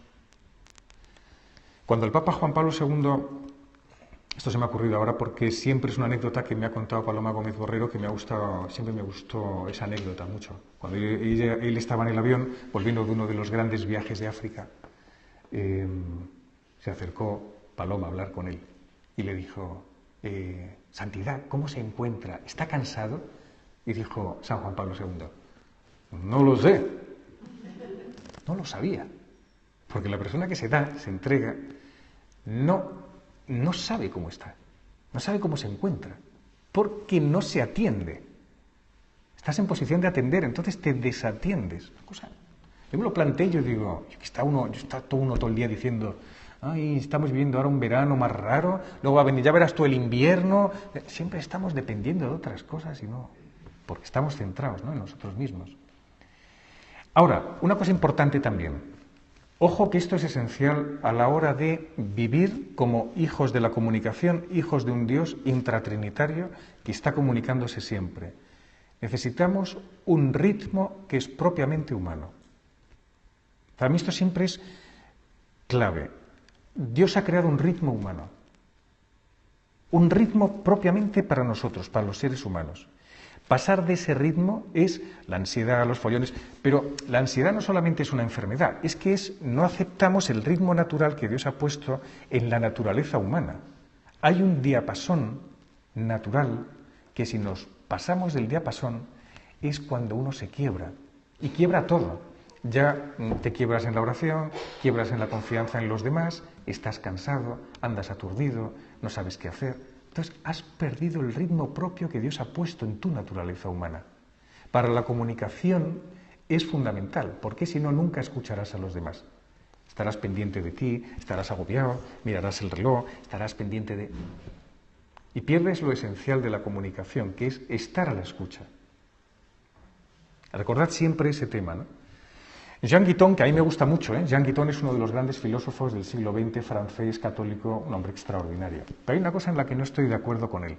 Cuando el Papa Juan Pablo II, esto se me ha ocurrido ahora porque siempre es una anécdota que me ha contado Paloma Gómez Borrero, que siempre me gustó esa anécdota mucho. Cuando él estaba en el avión, volviendo de uno de los grandes viajes de África, se acercó Paloma a hablar con él y le dijo, Santidad, ¿cómo se encuentra? ¿Está cansado? Y dijo San Juan Pablo II, no lo sé. No lo sabía. Porque la persona que se da, se entrega, no sabe cómo está, no sabe cómo se encuentra, porque no se atiende. Estás en posición de atender, entonces te desatiendes. Una cosa, yo me lo planteé, yo digo, está todo el día diciendo, ay, estamos viviendo ahora un verano más raro, luego va a venir, ya verás tú el invierno. Siempre estamos dependiendo de otras cosas y no, porque estamos centrados, ¿no?, en nosotros mismos. Ahora, una cosa importante también. Ojo que esto es esencial a la hora de vivir como hijos de la comunicación, hijos de un Dios intratrinitario que está comunicándose siempre. Necesitamos un ritmo que es propiamente humano. Para mí esto siempre es clave. Dios ha creado un ritmo humano. Un ritmo propiamente para nosotros, para los seres humanos. Pasar de ese ritmo es la ansiedad, los follones, pero la ansiedad no solamente es una enfermedad, es que no aceptamos el ritmo natural que Dios ha puesto en la naturaleza humana. Hay un diapasón natural que si nos pasamos del diapasón es cuando uno se quiebra, y quiebra todo. Ya te quiebras en la oración, quiebras en la confianza en los demás, estás cansado, andas aturdido, no sabes qué hacer. Entonces, has perdido el ritmo propio que Dios ha puesto en tu naturaleza humana. Para la comunicación es fundamental, porque si no, nunca escucharás a los demás. Estarás pendiente de ti, estarás agobiado, mirarás el reloj, estarás pendiente de... Y pierdes lo esencial de la comunicación, que es estar a la escucha. Recordad siempre ese tema, ¿no? Jean Guiton, que a mí me gusta mucho, Jean Guiton es uno de los grandes filósofos del siglo XX, francés, católico, un hombre extraordinario. Pero hay una cosa en la que no estoy de acuerdo con él.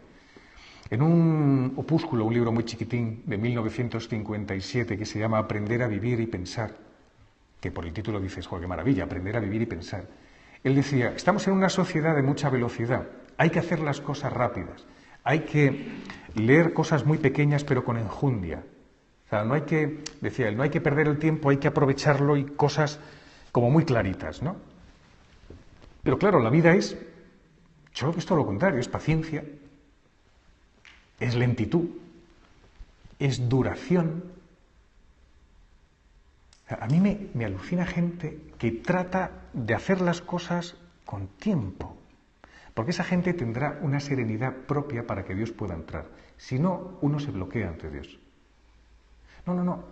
En un opúsculo, un libro muy chiquitín, de 1957, que se llama Aprender a vivir y pensar, que por el título dices, joder, qué maravilla, aprender a vivir y pensar. Él decía, estamos en una sociedad de mucha velocidad, hay que hacer las cosas rápidas, hay que leer cosas muy pequeñas pero con enjundia. O sea, decía él, no hay que perder el tiempo, hay que aprovecharlo y cosas como muy claritas, ¿no? Pero claro, la vida yo creo que es todo lo contrario, es paciencia, es lentitud, es duración. O sea, a mí me alucina gente que trata de hacer las cosas con tiempo, porque esa gente tendrá una serenidad propia para que Dios pueda entrar. Si no, uno se bloquea ante Dios. No.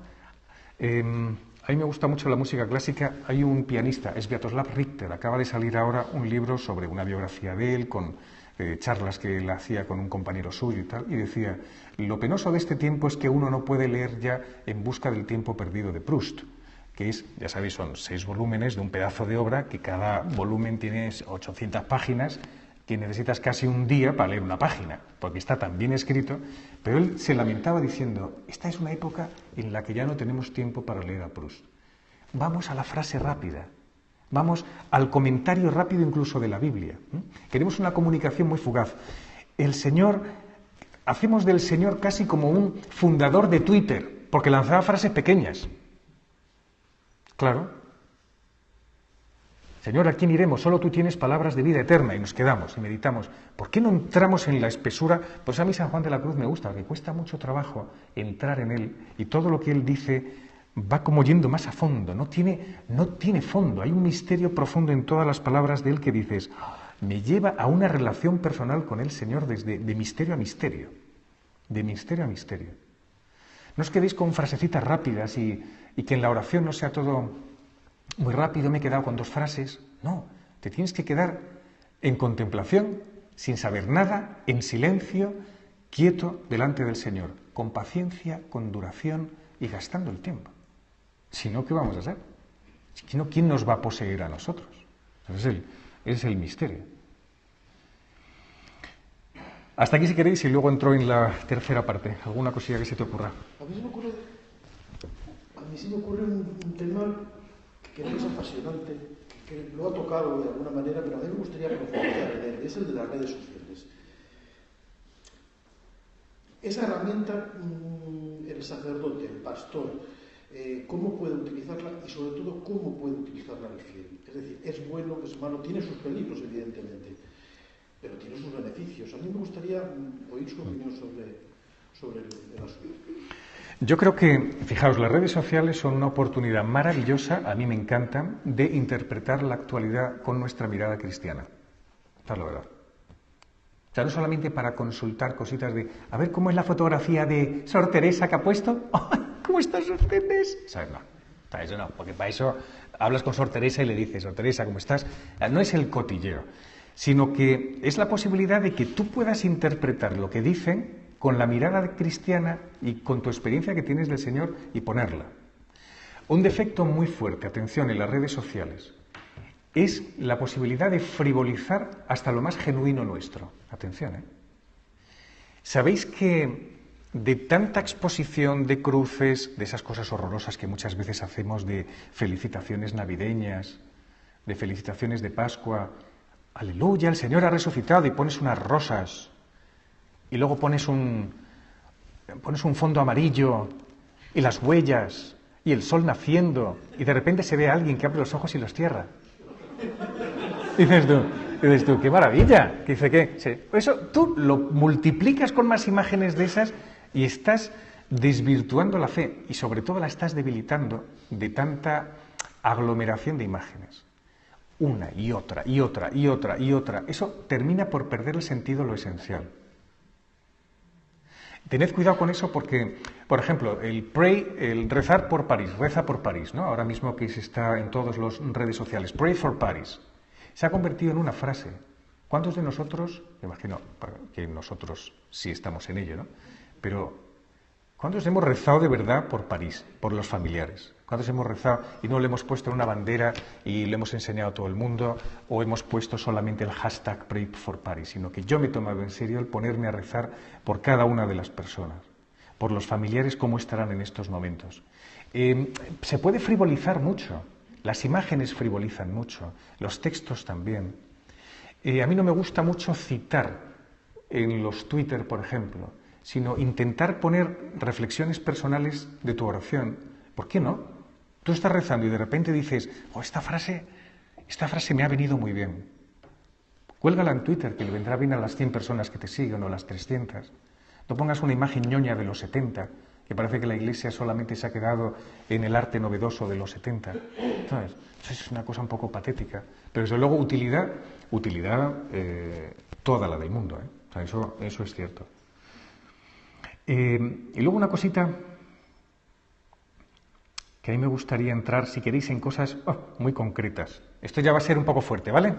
A mí me gusta mucho la música clásica. Hay un pianista, es Sviatoslav Richter. Acaba de salir ahora un libro sobre una biografía de él, con charlas que él hacía con un compañero suyo y tal. Y decía, lo penoso de este tiempo es que uno no puede leer ya En busca del tiempo perdido de Proust, que es, ya sabéis, son 6 volúmenes de un pedazo de obra, que cada volumen tiene 800 páginas, que necesitas casi un día para leer una página, porque está tan bien escrito, pero él se lamentaba diciendo, esta es una época en la que ya no tenemos tiempo para leer a Proust. Vamos a la frase rápida, vamos al comentario rápido incluso de la Biblia. Queremos una comunicación muy fugaz. Hacemos del Señor casi como un fundador de Twitter, porque lanzaba frases pequeñas. Claro. Señor, ¿a quién iremos? Solo tú tienes palabras de vida eterna. Y nos quedamos y meditamos. ¿Por qué no entramos en la espesura? Pues a mí San Juan de la Cruz me gusta, porque cuesta mucho trabajo entrar en él. Y todo lo que él dice va como yendo más a fondo. No tiene fondo. Hay un misterio profundo en todas las palabras de él que dices, me lleva a una relación personal con el Señor de misterio a misterio. De misterio a misterio. No os quedéis con frasecitas rápidas y que en la oración no sea todo muy rápido, me he quedado con 2 frases. No, te tienes que quedar en contemplación, sin saber nada, en silencio, quieto delante del Señor, con paciencia, con duración y gastando el tiempo. Si no, ¿qué vamos a hacer? Si no, ¿quién nos va a poseer a nosotros? Ese es el misterio. Hasta aquí si queréis y luego entro en la tercera parte. ¿Alguna cosilla que se te ocurra? A mí sí me ocurre un tema que creo que es apasionante, que lo ha tocado de alguna manera, pero a mí me gustaría profundizar en él. Es el de las redes sociales. Esa herramienta, el sacerdote, el pastor, ¿cómo puede utilizarla y sobre todo cómo puede utilizarla el fiel? Es decir, es bueno, es malo, tiene sus peligros evidentemente, pero tiene sus beneficios. A mí me gustaría oír su opinión sobre el asunto. Yo creo que, fijaos, las redes sociales son una oportunidad maravillosa, a mí me encantan, de interpretar la actualidad con nuestra mirada cristiana. Esta es la verdad. O sea, no solamente para consultar cositas de, a ver cómo es la fotografía de Sor Teresa que ha puesto. ¿Cómo está Sor Teresa? ¿Sabes? No, para eso no, porque para eso hablas con Sor Teresa y le dices, Sor Teresa, ¿cómo estás? No es el cotilleo, sino que es la posibilidad de que tú puedas interpretar lo que dicen con la mirada cristiana y con tu experiencia que tienes del Señor y ponerla. Un defecto muy fuerte, atención, en las redes sociales, es la posibilidad de frivolizar hasta lo más genuino nuestro. Atención, ¿eh? ¿Sabéis que de tanta exposición de cruces, de esas cosas horrorosas que muchas veces hacemos de felicitaciones navideñas, de felicitaciones de Pascua, aleluya, el Señor ha resucitado y pones unas rosas y luego pones un fondo amarillo y las huellas y el sol naciendo y de repente se ve a alguien que abre los ojos y los cierra? Dices tú, qué maravilla. Que dice que eso tú lo multiplicas con más imágenes de esas y estás desvirtuando la fe y sobre todo la estás debilitando de tanta aglomeración de imágenes. Una y otra y otra y otra y otra. Eso termina por perder el sentido, lo esencial. Tened cuidado con eso porque, por ejemplo, el rezar por París, reza por París, ¿no? Ahora mismo que se está en todas las redes sociales, pray for Paris, se ha convertido en una frase. ¿Cuántos de nosotros, me imagino que nosotros sí estamos en ello, ¿no? Pero, ¿cuántos hemos rezado de verdad por París, por los familiares? ¿Cuántos hemos rezado y no le hemos puesto en una bandera y le hemos enseñado a todo el mundo o hemos puesto solamente el hashtag Pray for Paris, sino que yo me he tomado en serio el ponerme a rezar por cada una de las personas, por los familiares, cómo estarán en estos momentos? Se puede frivolizar mucho, las imágenes frivolizan mucho, los textos también. A mí no me gusta mucho citar en los Twitter, por ejemplo, sino intentar poner reflexiones personales de tu oración. ¿Por qué no? Tú estás rezando y de repente dices, esta frase me ha venido muy bien. Cuélgala en Twitter, que le vendrá bien a las 100 personas que te siguen o a las 300. No pongas una imagen ñoña de los 70, que parece que la Iglesia solamente se ha quedado en el arte novedoso de los 70. ¿Sabes? Eso es una cosa un poco patética. Pero desde luego utilidad toda la del mundo, ¿eh? O sea, eso es cierto. Y luego una cosita que a mí me gustaría entrar, si queréis, en cosas muy concretas. Esto ya va a ser un poco fuerte, ¿vale?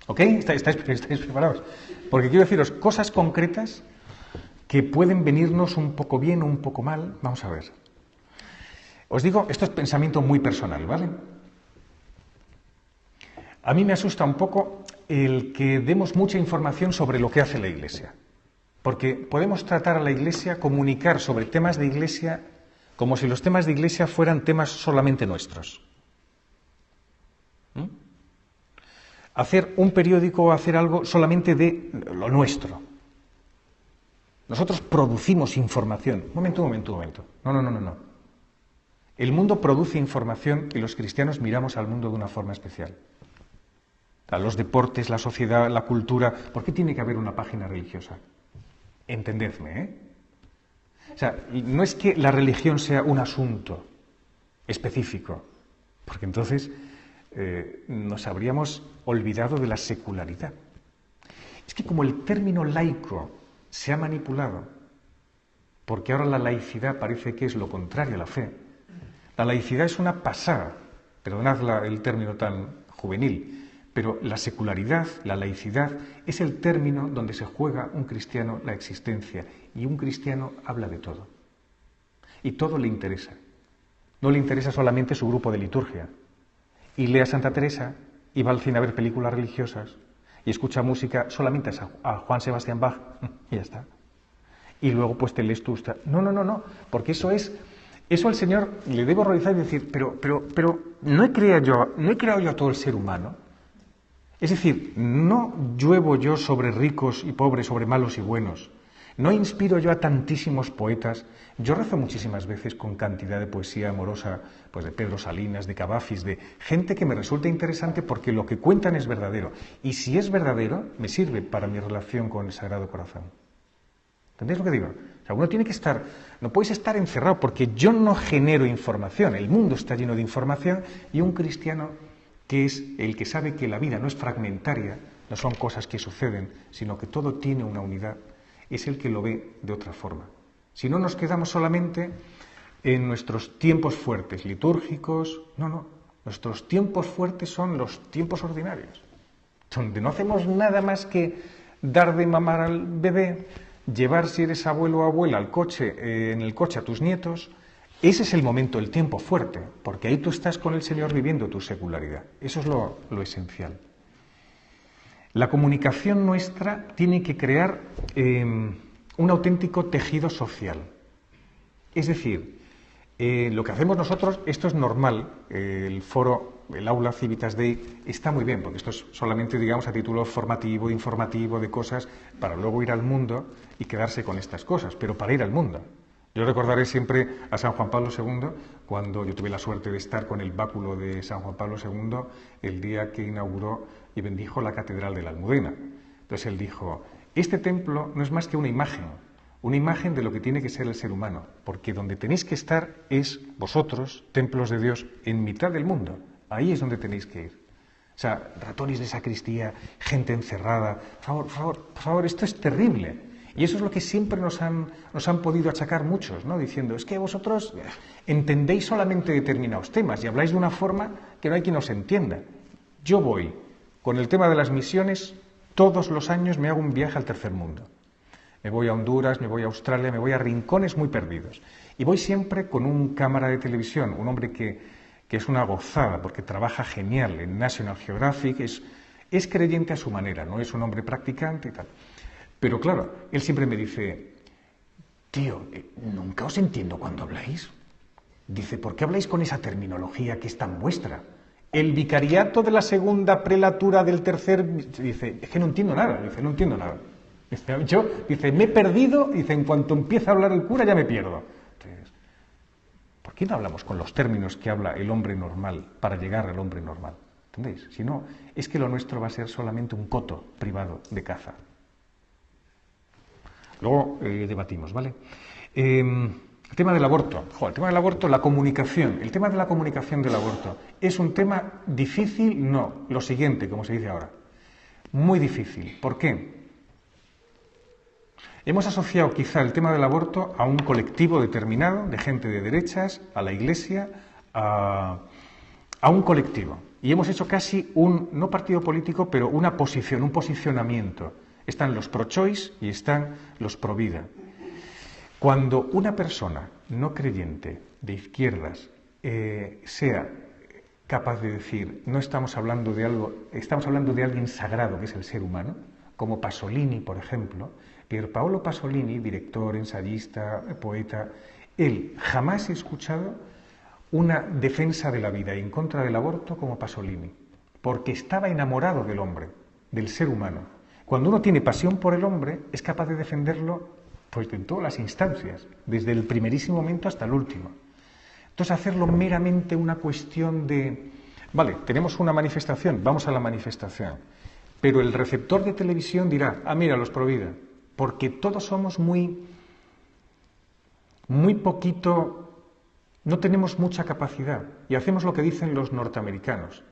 ¿Ok? ¿Estáis preparados? Porque quiero deciros cosas concretas que pueden venirnos un poco bien o un poco mal. Vamos a ver. Os digo, esto es pensamiento muy personal, ¿vale? A mí me asusta un poco el que demos mucha información sobre lo que hace la Iglesia. Porque podemos tratar a la Iglesia, comunicar sobre temas de Iglesia, como si los temas de Iglesia fueran temas solamente nuestros. Hacer un periódico o hacer algo solamente de lo nuestro. Nosotros producimos información. Un momento. No. El mundo produce información y los cristianos miramos al mundo de una forma especial. A los deportes, la sociedad, la cultura. ¿Por qué tiene que haber una página religiosa? Entendedme, ¿eh? O sea, no es que la religión sea un asunto específico, porque entonces nos habríamos olvidado de la secularidad. Es que como el término laico se ha manipulado, porque ahora la laicidad parece que es lo contrario a la fe, la laicidad es una pasada Perdonad el término tan juvenil, pero la secularidad, la laicidad, es el término donde se juega un cristiano la existencia, y un cristiano habla de todo. Y todo le interesa. No le interesa solamente su grupo de liturgia. Y lee a Santa Teresa, y va al cine a ver películas religiosas, y escucha música solamente a Juan Sebastián Bach, y ya está. Y luego pues te lees tú. No, porque eso al Señor le debo horrorizar y decir, pero ¿no he creado yo a todo el ser humano? Es decir, no lluevo yo sobre ricos y pobres, sobre malos y buenos. No inspiro yo a tantísimos poetas. Yo rezo muchísimas veces con cantidad de poesía amorosa, pues de Pedro Salinas, de Cavafis, de gente que me resulta interesante porque lo que cuentan es verdadero. Y si es verdadero, me sirve para mi relación con el Sagrado Corazón. ¿Entendéis lo que digo? O sea, uno tiene que estar, no podéis estar encerrado porque yo no genero información, el mundo está lleno de información, y un cristiano que es el que sabe que la vida no es fragmentaria, no son cosas que suceden, sino que todo tiene una unidad, es el que lo ve de otra forma. Si no nos quedamos solamente en nuestros tiempos fuertes, litúrgicos, no, nuestros tiempos fuertes son los tiempos ordinarios, donde no hacemos nada más que dar de mamar al bebé, llevar, si eres abuelo o abuela, en el coche a tus nietos. Ese es el momento, el tiempo fuerte, porque ahí tú estás con el Señor viviendo tu secularidad. Eso es lo esencial. La comunicación nuestra tiene que crear un auténtico tejido social. Es decir, lo que hacemos nosotros, esto es normal, el foro, el aula Civitas Dei, está muy bien, porque esto es solamente, digamos, a título formativo, informativo, de cosas, para luego ir al mundo y quedarse con estas cosas, pero para ir al mundo. Yo recordaré siempre a San Juan Pablo II, cuando yo tuve la suerte de estar con el báculo de San Juan Pablo II, el día que inauguró y bendijo la Catedral de la Almudena. Entonces él dijo, este templo no es más que una imagen de lo que tiene que ser el ser humano, porque donde tenéis que estar es vosotros, templos de Dios, en mitad del mundo. Ahí es donde tenéis que ir. O sea, ratones de sacristía, gente encerrada. Por favor, esto es terrible. Y eso es lo que siempre nos han podido achacar muchos, ¿no? Diciendo, es que vosotros entendéis solamente determinados temas y habláis de una forma que no hay quien os entienda. Yo voy, con el tema de las misiones, todos los años me hago un viaje al tercer mundo. Me voy a Honduras, me voy a Australia, me voy a rincones muy perdidos. Y voy siempre con un cámara de televisión, un hombre que es una gozada, porque trabaja genial en National Geographic, es creyente a su manera, no es un hombre practicante y tal. Pero claro, él siempre me dice, tío, nunca os entiendo cuando habláis. Dice, ¿por qué habláis con esa terminología que es tan vuestra? El vicariato de la segunda prelatura del tercer... Dice, es que no entiendo nada. Dice, no entiendo nada. Dice, me he perdido. Dice, en cuanto empieza a hablar el cura ya me pierdo. Entonces, ¿por qué no hablamos con los términos que habla el hombre normal para llegar al hombre normal? ¿Entendéis? Si no, es que lo nuestro va a ser solamente un coto privado de caza. Luego debatimos, ¿vale? El tema del aborto. El tema del aborto, la comunicación. El tema de la comunicación del aborto. ¿Es un tema difícil? No. Lo siguiente, como se dice ahora. Muy difícil. ¿Por qué? Hemos asociado quizá el tema del aborto a un colectivo determinado de gente de derechas, a la Iglesia, a un colectivo. Y hemos hecho casi no partido político, pero una posición, un posicionamiento. Están los pro-choice y están los pro-vida. Cuando una persona no creyente de izquierdas sea capaz de decir, no estamos hablando de algo, estamos hablando de alguien sagrado que es el ser humano, como Pasolini, por ejemplo, Pierpaolo Pasolini, director, ensayista, poeta, él jamás he escuchado una defensa de la vida en contra del aborto como Pasolini, porque estaba enamorado del hombre, del ser humano. Cuando uno tiene pasión por el hombre, es capaz de defenderlo pues, en todas las instancias, desde el primerísimo momento hasta el último. Entonces, hacerlo meramente una cuestión de, vale, tenemos una manifestación, vamos a la manifestación, pero el receptor de televisión dirá, mira, los pro vida, porque todos somos muy poquito, no tenemos mucha capacidad, y hacemos lo que dicen los norteamericanos,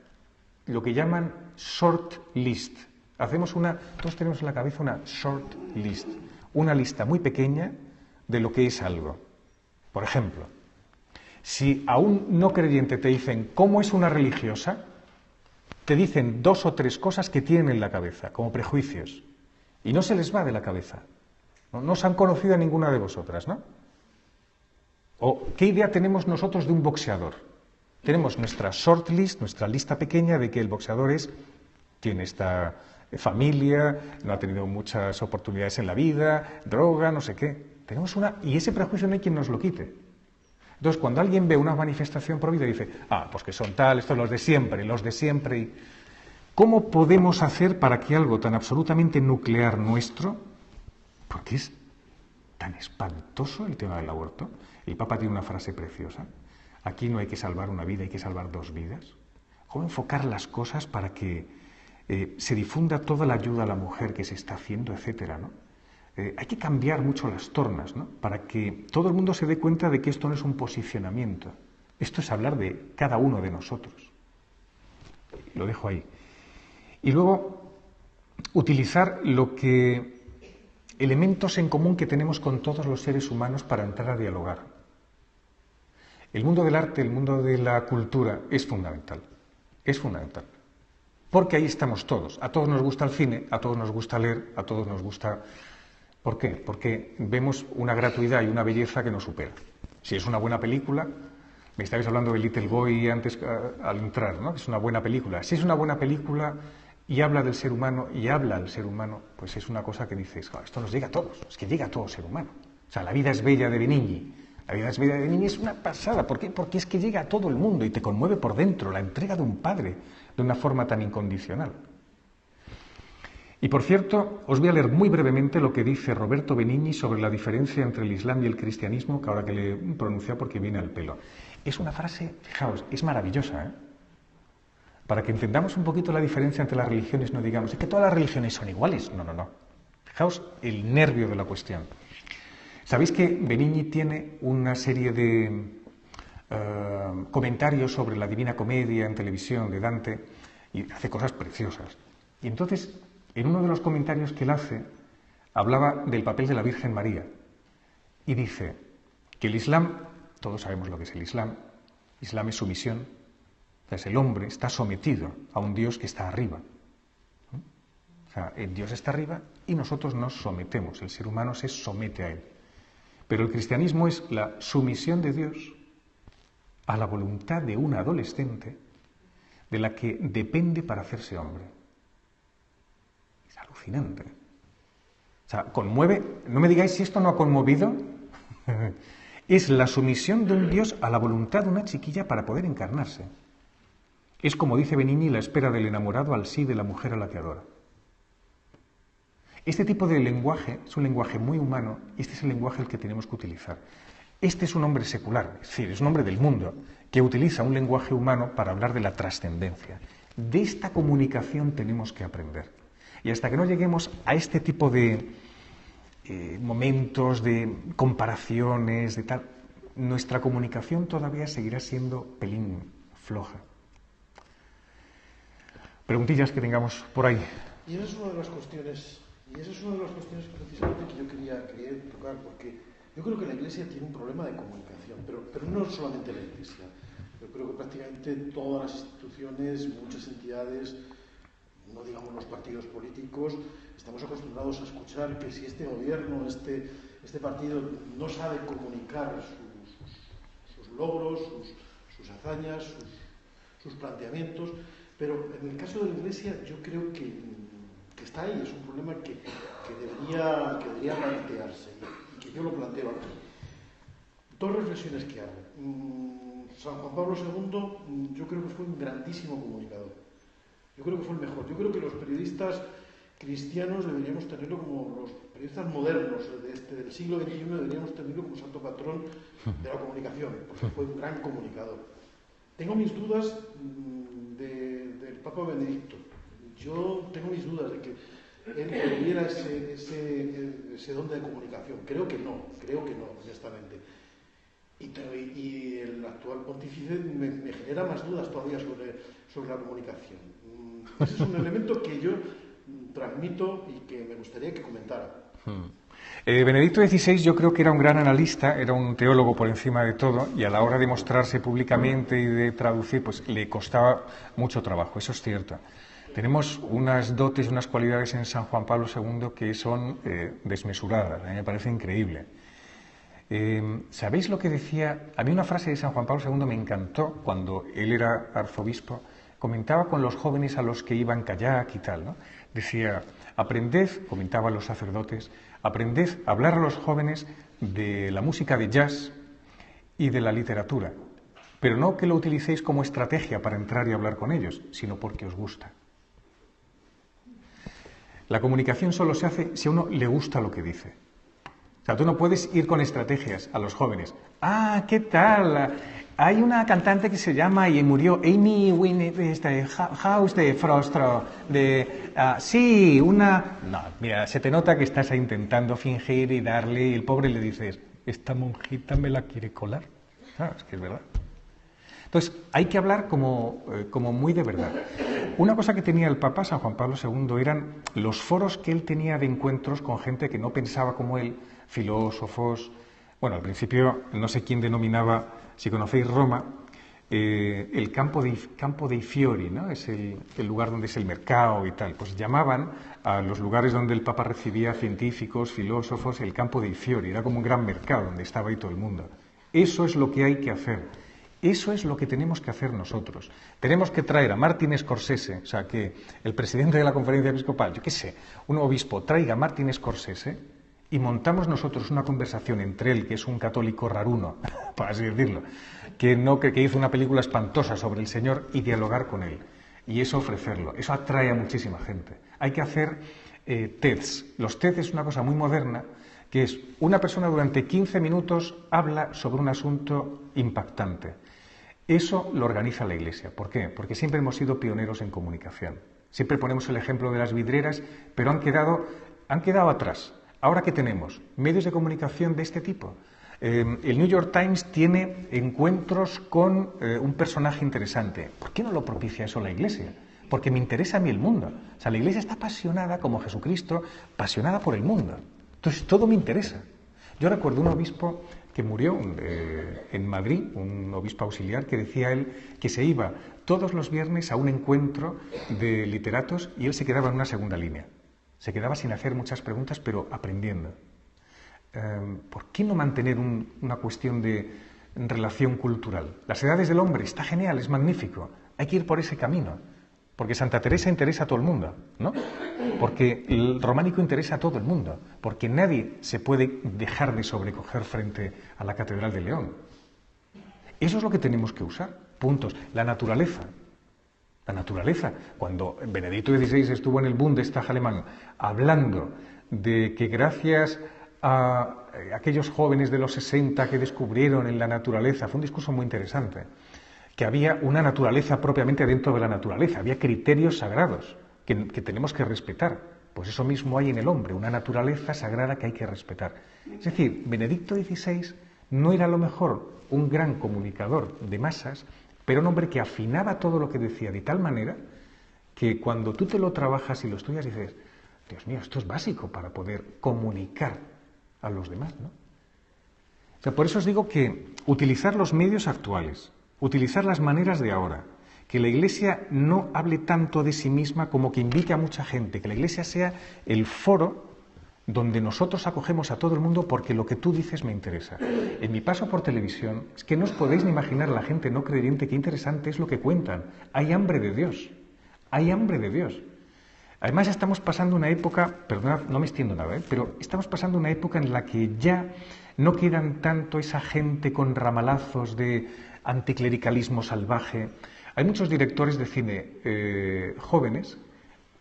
lo que llaman short list. Todos tenemos en la cabeza una short list, una lista muy pequeña de lo que es algo. Por ejemplo, Si a un no creyente te dicen cómo es una religiosa, te dicen 2 o 3 cosas que tienen en la cabeza, como prejuicios, y no se les va de la cabeza. No os han conocido a ninguna de vosotras, ¿no? ¿O qué idea tenemos nosotros de un boxeador? Tenemos nuestra shortlist, nuestra lista pequeña de que el boxeador tiene esta familia, no ha tenido muchas oportunidades en la vida, droga, no sé qué. Tenemos y ese prejuicio no hay quien nos lo quite. Entonces, cuando alguien ve una manifestación pro vida, dice, pues que son tal, estos los de siempre. ¿Cómo podemos hacer para que algo tan absolutamente nuclear nuestro, porque es tan espantoso el tema del aborto? El Papa tiene una frase preciosa. Aquí no hay que salvar una vida, hay que salvar 2 vidas. ¿Cómo enfocar las cosas para que se difunda toda la ayuda a la mujer que se está haciendo, etcétera, ¿no? Hay que cambiar mucho las tornas, ¿no? Para que todo el mundo se dé cuenta de que esto no es un posicionamiento. Esto es hablar de cada uno de nosotros. Lo dejo ahí. Y luego, utilizar elementos en común que tenemos con todos los seres humanos para entrar a dialogar. El mundo del arte, el mundo de la cultura es fundamental. Es fundamental. Porque ahí estamos todos. A todos nos gusta el cine, a todos nos gusta leer, a todos nos gusta... ¿Por qué? Porque vemos una gratuidad y una belleza que nos supera. Si es una buena película, me estabais hablando de Little Boy antes al entrar, ¿no? Es una buena película. Si es una buena película y habla del ser humano y habla al ser humano, pues es una cosa que dices, esto nos llega a todos, es que llega a todo ser humano. O sea, La vida es bella de Benigni. La vida es bella de Benigni es una pasada. ¿Por qué? Porque es que llega a todo el mundo y te conmueve por dentro la entrega de un padre de una forma tan incondicional. Y por cierto, os voy a leer muy brevemente lo que dice Roberto Benigni sobre la diferencia entre el Islam y el cristianismo, que ahora que le he pronunciado porque viene al pelo. Es una frase, fijaos, es maravillosa, ¿eh? Para que entendamos un poquito la diferencia entre las religiones, no digamos, es que todas las religiones son iguales. No, no, no. Fijaos el nervio de la cuestión. ¿Sabéis que Benigni tiene una serie de comentarios sobre la Divina Comedia en televisión de Dante y hace cosas preciosas? Y entonces, en uno de los comentarios que él hace, hablaba del papel de la Virgen María y dice que el Islam, todos sabemos lo que es el Islam es sumisión, entonces el hombre está sometido a un Dios que está arriba. O sea, el Dios está arriba y nosotros nos sometemos, el ser humano se somete a él. Pero el cristianismo es la sumisión de Dios a la voluntad de un adolescente de la que depende para hacerse hombre. Es alucinante. O sea, conmueve, no me digáis si esto no ha conmovido, es la sumisión de un Dios a la voluntad de una chiquilla para poder encarnarse. Es como dice Benigni, la espera del enamorado al sí de la mujer a la que adora. Este tipo de lenguaje es un lenguaje muy humano y este es el lenguaje el que tenemos que utilizar. Este es un hombre secular, es decir, es un hombre del mundo que utiliza un lenguaje humano para hablar de la trascendencia. De esta comunicación tenemos que aprender. Y hasta que no lleguemos a este tipo de momentos, de comparaciones, de tal, nuestra comunicación todavía seguirá siendo pelín floja. Preguntillas que tengamos por ahí. Y esa es una de las cuestiones precisamente que yo quería tocar, porque yo creo que la Iglesia tiene un problema de comunicación, pero no solamente la Iglesia. Yo creo que prácticamente todas las instituciones, muchas entidades, no digamos los partidos políticos, estamos acostumbrados a escuchar que si este gobierno, este partido no sabe comunicar sus logros, sus hazañas, sus planteamientos, pero en el caso de la Iglesia yo creo que está ahí, es un problema que debería plantearse y que yo lo planteo aquí. 2 reflexiones que hago. San Juan Pablo II yo creo que fue un grandísimo comunicador. Yo creo que fue el mejor. Yo creo que los periodistas cristianos deberíamos tenerlo como los periodistas modernos del siglo XXI, deberíamos tenerlo como santo patrón de la comunicación, porque fue un gran comunicador. Tengo mis dudas del Papa Benedicto. Yo tengo mis dudas de que él tuviera ese don de comunicación. Creo que no, honestamente. Y el actual pontífice me genera más dudas todavía sobre la comunicación. Ese es un elemento que yo transmito y que me gustaría que comentara. Benedicto XVI yo creo que era un gran analista, era un teólogo por encima de todo, y a la hora de mostrarse públicamente y de traducir, pues le costaba mucho trabajo, eso es cierto. Tenemos unas dotes, unas cualidades en San Juan Pablo II que son desmesuradas, me parece increíble. ¿Sabéis lo que decía? A mí una frase de San Juan Pablo II me encantó cuando él era arzobispo, comentaba con los jóvenes a los que iban kayak y tal, ¿no? Decía, aprended, comentaba a los sacerdotes, aprended a hablar a los jóvenes de la música de jazz y de la literatura, pero no que lo utilicéis como estrategia para entrar y hablar con ellos, sino porque os gusta. La comunicación solo se hace si a uno le gusta lo que dice. O sea, tú no puedes ir con estrategias a los jóvenes. Ah, ¿qué tal? Hay una cantante que se llama y murió Amy House de Frostro. Sí, una... No, mira, se te nota que estás intentando fingir y darle, y el pobre le dices, esta monjita me la quiere colar. Ah, es que es verdad. Entonces, hay que hablar como muy de verdad. Una cosa que tenía el Papa, San Juan Pablo II, eran los foros que él tenía de encuentros con gente que no pensaba como él, filósofos. Bueno, al principio no sé quién denominaba, si conocéis Roma, el campo dei Fiori, ¿no? Es el lugar donde es el mercado y tal. Pues llamaban a los lugares donde el Papa recibía científicos, filósofos, el campo dei Fiori. Era como un gran mercado donde estaba ahí todo el mundo. Eso es lo que hay que hacer. Eso es lo que tenemos que hacer nosotros. Tenemos que traer a Martin Scorsese, o sea, que el presidente de la Conferencia Episcopal, yo qué sé, un obispo traiga a Martin Scorsese y montamos nosotros una conversación entre él, que es un católico raruno, por así decirlo, que hizo una película espantosa sobre el Señor, y dialogar con él. Y eso ofrecerlo. Eso atrae a muchísima gente. Hay que hacer TEDs. Los TEDs es una cosa muy moderna, que es una persona durante 15 minutos habla sobre un asunto impactante. Eso lo organiza la Iglesia. ¿Por qué? Porque siempre hemos sido pioneros en comunicación. Siempre ponemos el ejemplo de las vidrieras, pero han quedado atrás. ¿Ahora qué tenemos? Medios de comunicación de este tipo. El New York Times tiene encuentros con un personaje interesante. ¿Por qué no lo propicia eso la Iglesia? Porque me interesa a mí el mundo. O sea, la Iglesia está apasionada, como Jesucristo, apasionada por el mundo. Entonces, todo me interesa. Yo recuerdo un obispo que murió en Madrid, un obispo auxiliar, que decía él que se iba todos los viernes a un encuentro de literatos y él se quedaba en una segunda línea. Se quedaba sin hacer muchas preguntas, pero aprendiendo. ¿Por qué no mantener una cuestión de relación cultural? Las edades del hombre, está genial, es magnífico. Hay que ir por ese camino. Porque Santa Teresa interesa a todo el mundo, ¿no? Porque el románico interesa a todo el mundo. Porque nadie se puede dejar de sobrecoger frente a la Catedral de León. Eso es lo que tenemos que usar. Puntos. La naturaleza. La naturaleza. Cuando Benedicto XVI estuvo en el Bundestag alemán hablando de que gracias a aquellos jóvenes de los 60 que descubrieron en la naturaleza, fue un discurso muy interesante, que había una naturaleza propiamente dentro de la naturaleza, había criterios sagrados que tenemos que respetar. Pues eso mismo hay en el hombre, una naturaleza sagrada que hay que respetar. Es decir, Benedicto XVI no era a lo mejor un gran comunicador de masas, pero un hombre que afinaba todo lo que decía de tal manera que cuando tú te lo trabajas y lo estudias dices, Dios mío, esto es básico para poder comunicar a los demás, ¿no? O sea, por eso os digo que utilizar los medios actuales, utilizar las maneras de ahora, que la Iglesia no hable tanto de sí misma como que invite a mucha gente, que la Iglesia sea el foro donde nosotros acogemos a todo el mundo porque lo que tú dices me interesa. En mi paso por televisión, es que no os podéis ni imaginar la gente no creyente qué interesante es lo que cuentan. Hay hambre de Dios, hay hambre de Dios. Además estamos pasando una época, perdona, no me extiendo nada, pero estamos pasando una época en la que ya no quedan tanto esa gente con ramalazos de anticlericalismo salvaje. Hay muchos directores de cine jóvenes,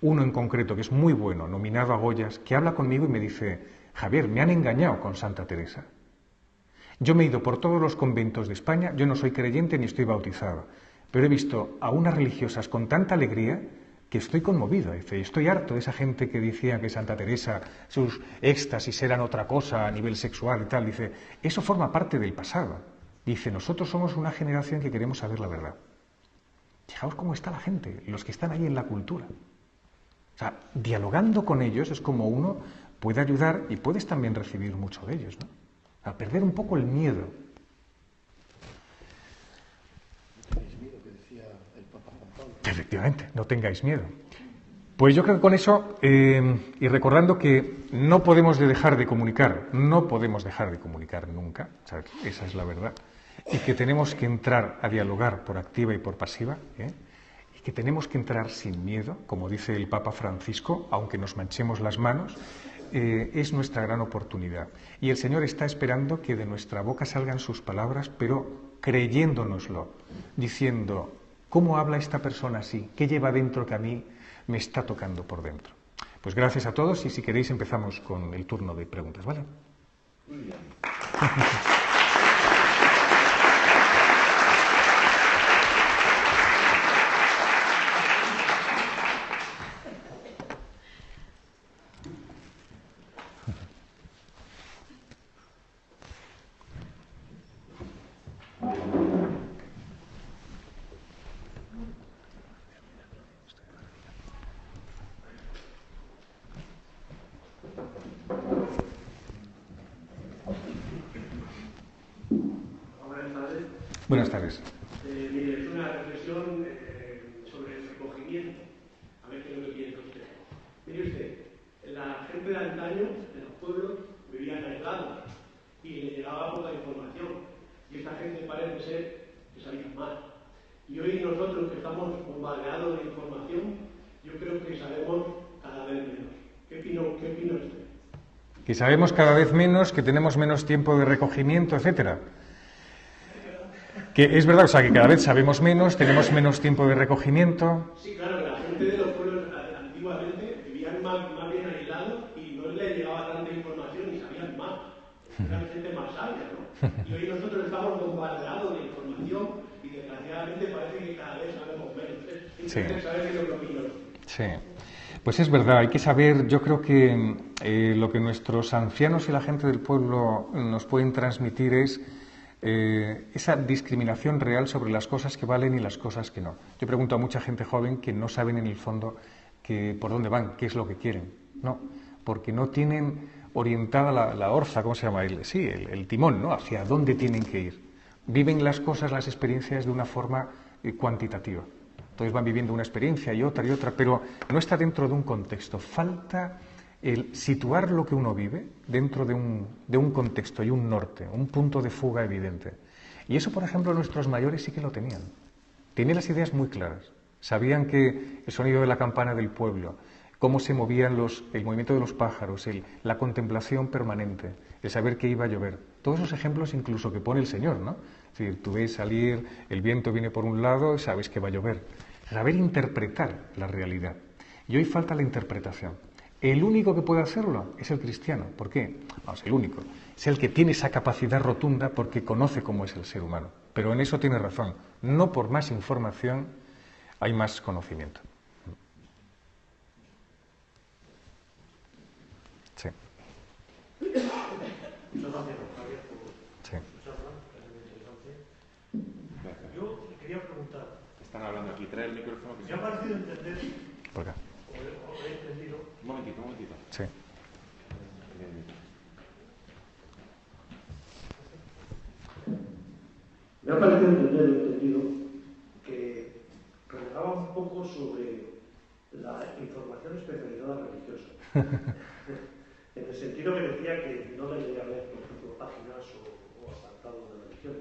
uno en concreto que es muy bueno, nominado a Goyas, que habla conmigo y me dice, Javier, me han engañado con Santa Teresa. Yo me he ido por todos los conventos de España, yo no soy creyente ni estoy bautizado, pero he visto a unas religiosas con tanta alegría que estoy conmovido. Dice, estoy harto de esa gente que decía que Santa Teresa, sus éxtasis eran otra cosa a nivel sexual y tal. Dice, eso forma parte del pasado. Dice, nosotros somos una generación que queremos saber la verdad. Fijaos cómo está la gente, los que están ahí en la cultura. O sea, dialogando con ellos es como uno puede ayudar y puedes también recibir mucho de ellos, ¿no? A perder un poco el miedo. No tenéis miedo, que decía el Papa Juan Pablo. Efectivamente, no tengáis miedo. Pues yo creo que con eso, y recordando que no podemos dejar de comunicar, no podemos dejar de comunicar nunca, ¿sabes? Esa es la verdad, y que tenemos que entrar a dialogar por activa y por pasiva, y que tenemos que entrar sin miedo, como dice el Papa Francisco, aunque nos manchemos las manos, es nuestra gran oportunidad. Y el Señor está esperando que de nuestra boca salgan sus palabras, pero creyéndonoslo, diciendo, ¿cómo habla esta persona así? ¿Qué lleva dentro que a mí me está tocando por dentro? Pues gracias a todos y si queréis empezamos con el turno de preguntas, ¿vale? Muy bien. Buenas tardes. Mire, es una reflexión sobre el recogimiento. A ver qué es lo que piensa usted. Mire usted, la gente de antaño, en los pueblos, vivían aislados y le llegaba poca información. Y esta gente parece ser que sabía más. Y hoy nosotros que estamos bombardeados de información, yo creo que sabemos cada vez menos. ¿Qué opina usted? Que sabemos cada vez menos, que tenemos menos tiempo de recogimiento, etcétera. Que es verdad, o sea, que cada vez sabemos menos, tenemos menos tiempo de recogimiento. Sí, claro, la gente de los pueblos antiguamente vivían más bien aislados y no les llegaba tanta información y sabían más. Eran gente más sabia, ¿no? Y hoy nosotros estamos bombardeados de información y desgraciadamente parece que cada vez sabemos menos. Entonces, saber qué es lo que opino. Sí. Pues es verdad, hay que saber, yo creo que lo que nuestros ancianos y la gente del pueblo nos pueden transmitir es esa discriminación real sobre las cosas que valen y las cosas que no. Yo pregunto a mucha gente joven que no saben en el fondo por dónde van, qué es lo que quieren. No, porque no tienen orientada la orza, ¿cómo se llama? El timón, ¿no? Hacia dónde tienen que ir. Viven las cosas, las experiencias de una forma cuantitativa. Entonces van viviendo una experiencia y otra, pero no está dentro de un contexto. Falta el situar lo que uno vive dentro de un contexto y un norte, un punto de fuga evidente. Y eso, por ejemplo, nuestros mayores sí que lo tenían. Tenían las ideas muy claras. Sabían que el sonido de la campana del pueblo, cómo se movían el movimiento de los pájaros, la contemplación permanente, el saber que iba a llover. Todos esos ejemplos incluso que pone el Señor, ¿no? Es decir, tú ves salir, el viento viene por un lado y sabes que va a llover. Saber interpretar la realidad. Y hoy falta la interpretación. El único que puede hacerlo es el cristiano. ¿Por qué? Vamos, el único. Es el que tiene esa capacidad rotunda porque conoce cómo es el ser humano. Pero en eso tiene razón. No por más información hay más conocimiento. Sí. Muchas gracias, Javier, por su charla, que es muy interesante. Yo quería preguntar. Están hablando aquí, trae el micrófono. Me ha parecido entender, Por acá. o he entendido. Un momentito. Sí. Me ha parecido entendido que renegaba un poco sobre la información especializada religiosa. En el sentido que decía que no debería haber, por ejemplo, páginas o apartados de religión.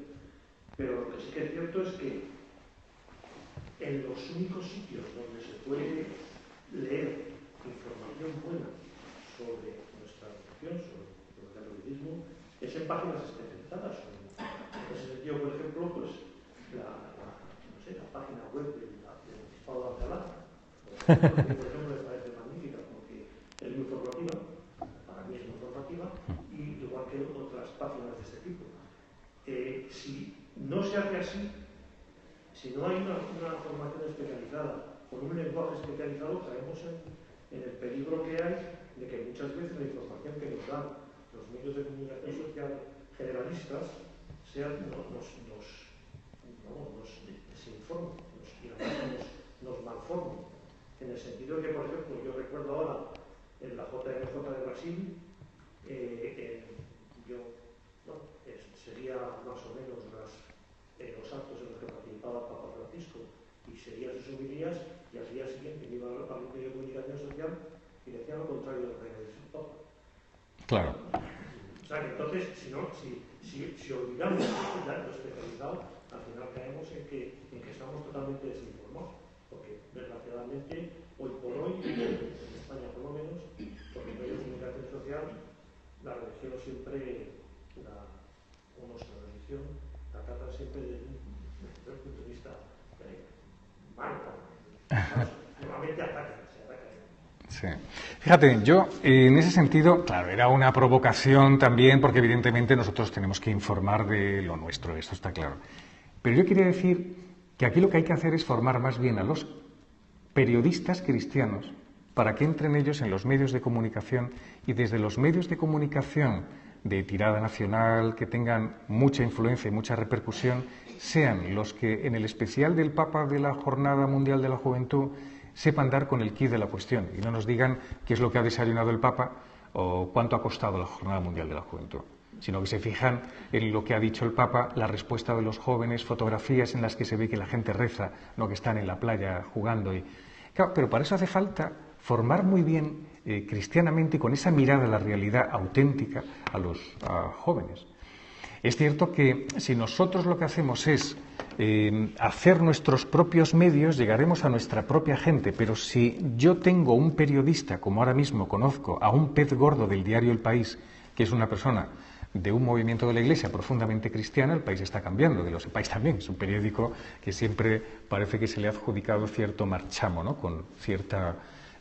Pero lo que sí que es cierto es que en los únicos sitios donde se puede leer información buena sobre nuestra religión, sobre el catolicismo, es en páginas especializadas. En ese sentido, por ejemplo, pues la página web del Obispado de Alcalá, por ejemplo, me parece magnífica porque es muy informativa, para mí es muy informativa, y igual que otras páginas de este tipo. Si no se hace así, si no hay una formación especializada, con un lenguaje especializado, caemos en el peligro que hay de que muchas veces la información que nos dan los medios de comunicación social generalistas nos desinformen y nos malformen. En el sentido de que, por ejemplo, yo recuerdo ahora en la JMJ de Brasil, sería más o menos los actos en los que participaba el Papa Francisco y seguía sus homilías, y al día siguiente me iba a un medio de comunicación social y decía lo contrario de lo que decía el Papa. Claro. O sea que entonces, si olvidamos lo especializado, al final caemos en que estamos totalmente desinformados, porque desgraciadamente, hoy por hoy, en España por lo menos, por los medios de comunicación social, la religión siempre, nuestra religión, la trata siempre desde un punto de vista malo. Normalmente atacan. Sí. Fíjate, yo en ese sentido, claro, era una provocación también, porque evidentemente nosotros tenemos que informar de lo nuestro, eso está claro. Pero yo quería decir que aquí lo que hay que hacer es formar más bien a los periodistas cristianos para que entren ellos en los medios de comunicación y desde los medios de comunicación de tirada nacional, que tengan mucha influencia y mucha repercusión, sean los que en el especial del Papa de la Jornada Mundial de la Juventud sepan dar con el quid de la cuestión y no nos digan qué es lo que ha desayunado el Papa o cuánto ha costado la Jornada Mundial de la Juventud, sino que se fijan en lo que ha dicho el Papa, la respuesta de los jóvenes, fotografías en las que se ve que la gente reza, no que están en la playa jugando. Claro, pero para eso hace falta formar muy bien cristianamente y con esa mirada a la realidad auténtica a los jóvenes. Es cierto que si nosotros lo que hacemos es hacer nuestros propios medios, llegaremos a nuestra propia gente, pero si yo tengo un periodista, como ahora mismo conozco a un pez gordo del diario El País, que es una persona de un movimiento de la Iglesia profundamente cristiana, el país está cambiando, que lo sepáis también. Es un periódico que siempre parece que se le ha adjudicado cierto marchamo, ¿no?, con ciertas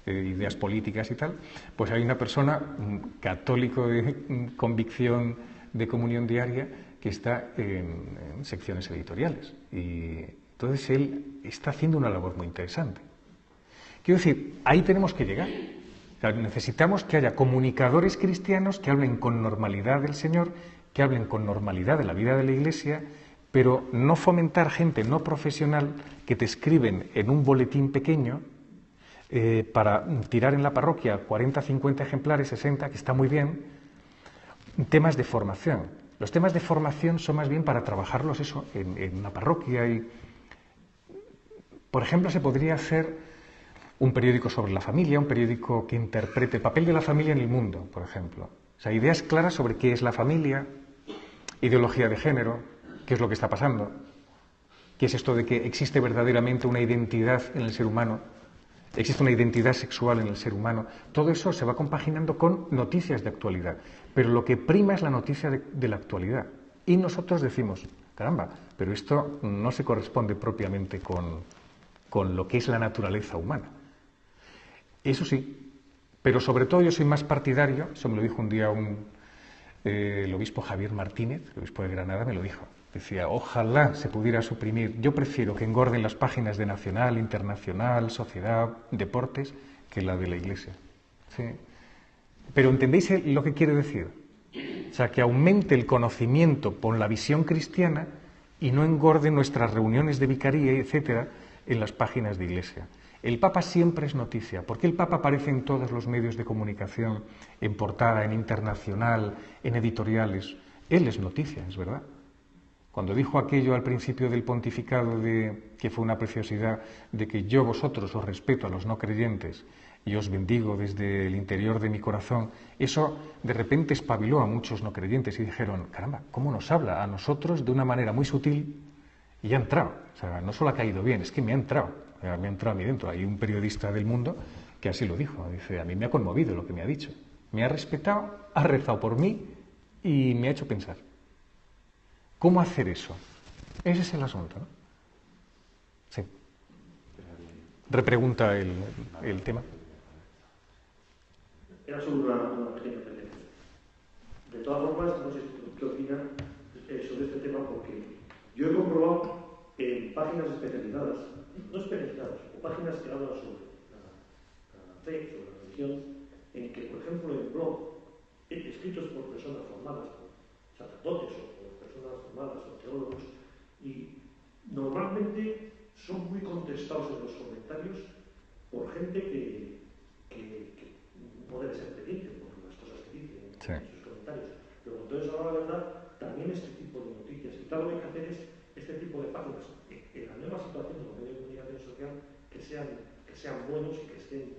ideas políticas y tal. Pues hay una persona católico de convicción de comunión diaria que está en secciones editoriales. Y entonces él está haciendo una labor muy interesante. Quiero decir, ahí tenemos que llegar. O sea, necesitamos que haya comunicadores cristianos que hablen con normalidad del Señor, que hablen con normalidad de la vida de la Iglesia, pero no fomentar gente no profesional que te escriben en un boletín pequeño para tirar en la parroquia 40, 50 ejemplares, 60, que está muy bien, temas de formación. Los temas de formación son más bien para trabajarlos eso en una parroquia. Y, por ejemplo, se podría hacer un periódico sobre la familia, un periódico que interprete el papel de la familia en el mundo, por ejemplo. O sea, ideas claras sobre qué es la familia, ideología de género, qué es lo que está pasando, qué es esto de que existe verdaderamente una identidad en el ser humano, existe una identidad sexual en el ser humano. Todo eso se va compaginando con noticias de actualidad, pero lo que prima es la noticia de la actualidad. Y nosotros decimos, caramba, pero esto no se corresponde propiamente con lo que es la naturaleza humana. Eso sí, pero sobre todo yo soy más partidario, eso me lo dijo un día el obispo Javier Martínez, el obispo de Granada, me lo dijo. Decía, ojalá se pudiera suprimir. Yo prefiero que engorden las páginas de Nacional, Internacional, Sociedad, Deportes, que la de la Iglesia. ¿Sí? Pero ¿entendéis lo que quiere decir? O sea, que aumente el conocimiento por la visión cristiana y no engorde nuestras reuniones de vicaría, etcétera, en las páginas de Iglesia. El Papa siempre es noticia. ¿Por qué el Papa aparece en todos los medios de comunicación, en portada, en Internacional, en editoriales? Él es noticia, es verdad. Cuando dijo aquello al principio del pontificado, que fue una preciosidad, de que yo vosotros os respeto a los no creyentes y os bendigo desde el interior de mi corazón, eso de repente espabiló a muchos no creyentes y dijeron, caramba, ¿cómo nos habla a nosotros de una manera muy sutil? Y ha entrado. O sea, no solo ha caído bien, es que me ha entrado a mí dentro. Hay un periodista del Mundo que así lo dijo. Dice, a mí me ha conmovido lo que me ha dicho. Me ha respetado, ha rezado por mí y me ha hecho pensar. ¿Cómo hacer eso? Ese es el asunto, ¿no? Sí. Repregunta el tema. Era solo una pequeña pregunta. De todas formas, no sé qué opina sobre este tema, porque yo he comprobado en páginas especializadas, no especializadas, o páginas que hablan sobre la fe, sobre la religión, en que, por ejemplo, en blog, escritos por personas formadas, por sacerdotes o por personas formadas o teólogos, y normalmente son muy contestados en los comentarios por gente que no debe ser creyente por las cosas que dice Sí. en sus comentarios. Pero entonces, ahora la verdad, también este tipo de noticias. Y claro, lo que hay que hacer es este tipo de páginas, en la nueva situación de los medios de comunicación social, que sean buenos y que estén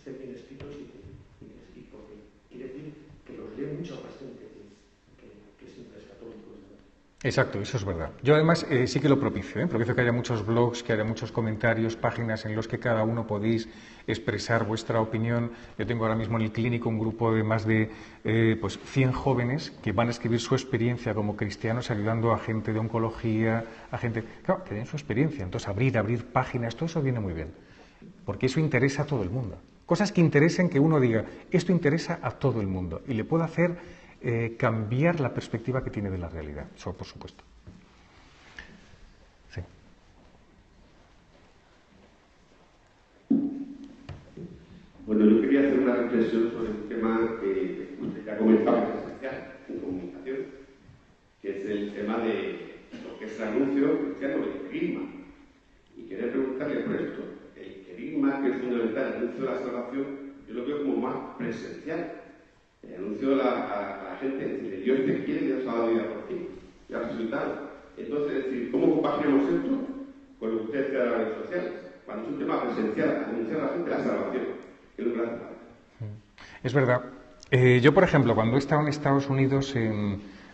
bien escritos y decir que los lee mucha más gente que siempre es católico. Exacto, eso es verdad. Yo además sí que lo propicio, propicio que haya muchos blogs, que haya muchos comentarios, páginas en los que cada uno podéis expresar vuestra opinión. Yo tengo ahora mismo en el clínico un grupo de más de 100 jóvenes que van a escribir su experiencia como cristianos ayudando a gente de oncología, a gente que den su experiencia. Entonces abrir páginas, todo eso viene muy bien, porque eso interesa a todo el mundo. Cosas que interesen, que uno diga, esto interesa a todo el mundo y le puede hacer cambiar la perspectiva que tiene de la realidad. Eso, por supuesto. Sí. Bueno, yo quería hacer una reflexión sobre un tema que usted ya ha comentado, que es esencial en comunicación, que es el tema de lo que es el anuncio cristiano del querigma. Y quería preguntarle por esto. El querigma, que es fundamental, el anuncio de la salvación, yo lo veo como más presencial. El anuncio a la gente, es decir, Dios te quiere, Dios ha dado vida por ti, te ha resucitado. Entonces, es decir, ¿cómo compaginamos esto con lo que usted decía de las redes sociales? Cuando es un tema presencial, anunciar a la gente la salvación, que es lo que hace falta. Es verdad. Yo, por ejemplo, cuando he estado en Estados Unidos,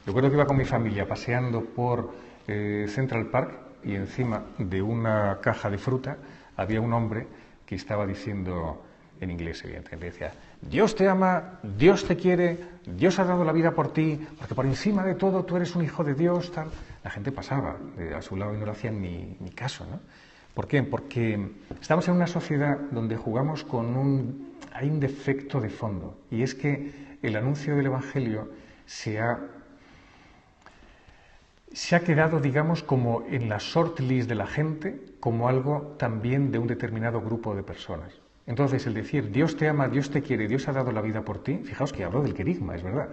recuerdo que iba con mi familia paseando por Central Park y encima de una caja de fruta había un hombre que estaba diciendo, en inglés evidentemente, decía: Dios te ama, Dios te quiere, Dios ha dado la vida por ti, porque por encima de todo tú eres un hijo de Dios, tal. La gente pasaba a su lado y no le hacían ni caso, ¿no? ¿Por qué? Porque estamos en una sociedad donde jugamos con hay un defecto de fondo, y es que el anuncio del Evangelio se ha quedado, digamos, como en la shortlist de la gente, como algo también de un determinado grupo de personas. Entonces, el decir Dios te ama, Dios te quiere, Dios ha dado la vida por ti, fijaos que hablo del querigma, es verdad.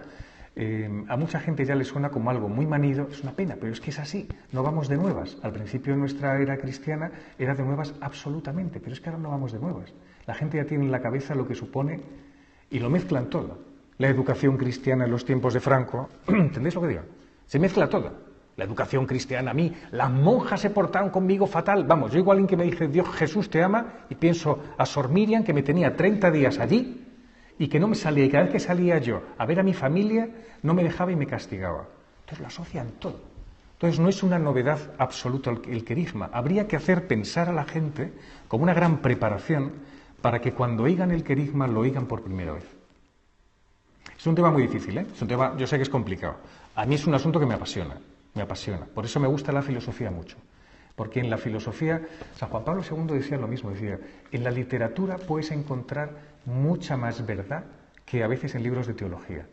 A mucha gente ya le suena como algo muy manido, es una pena, pero es que es así, no vamos de nuevas. Al principio de nuestra era cristiana era de nuevas absolutamente, pero es que ahora no vamos de nuevas. La gente ya tiene en la cabeza lo que supone y lo mezclan todo. La educación cristiana en los tiempos de Franco, ¿entendéis lo que digo? Se mezcla todo. La educación cristiana, a mí, las monjas se portaron conmigo fatal. Vamos, yo igual en que me dice Dios, Jesús te ama, y pienso a Sor Miriam, que me tenía 30 días allí y que no me salía, y cada vez que salía yo a ver a mi familia, no me dejaba y me castigaba. Entonces lo asocian todo. Entonces no es una novedad absoluta el querigma. Habría que hacer pensar a la gente como una gran preparación para que cuando oigan el querigma lo oigan por primera vez. Es un tema muy difícil, ¿eh? Es un tema, yo sé que es complicado. A mí es un asunto que me apasiona. Me apasiona. Por eso me gusta la filosofía mucho. Porque en la filosofía, San Juan Pablo II decía lo mismo, decía, en la literatura puedes encontrar mucha más verdad que a veces en libros de teología.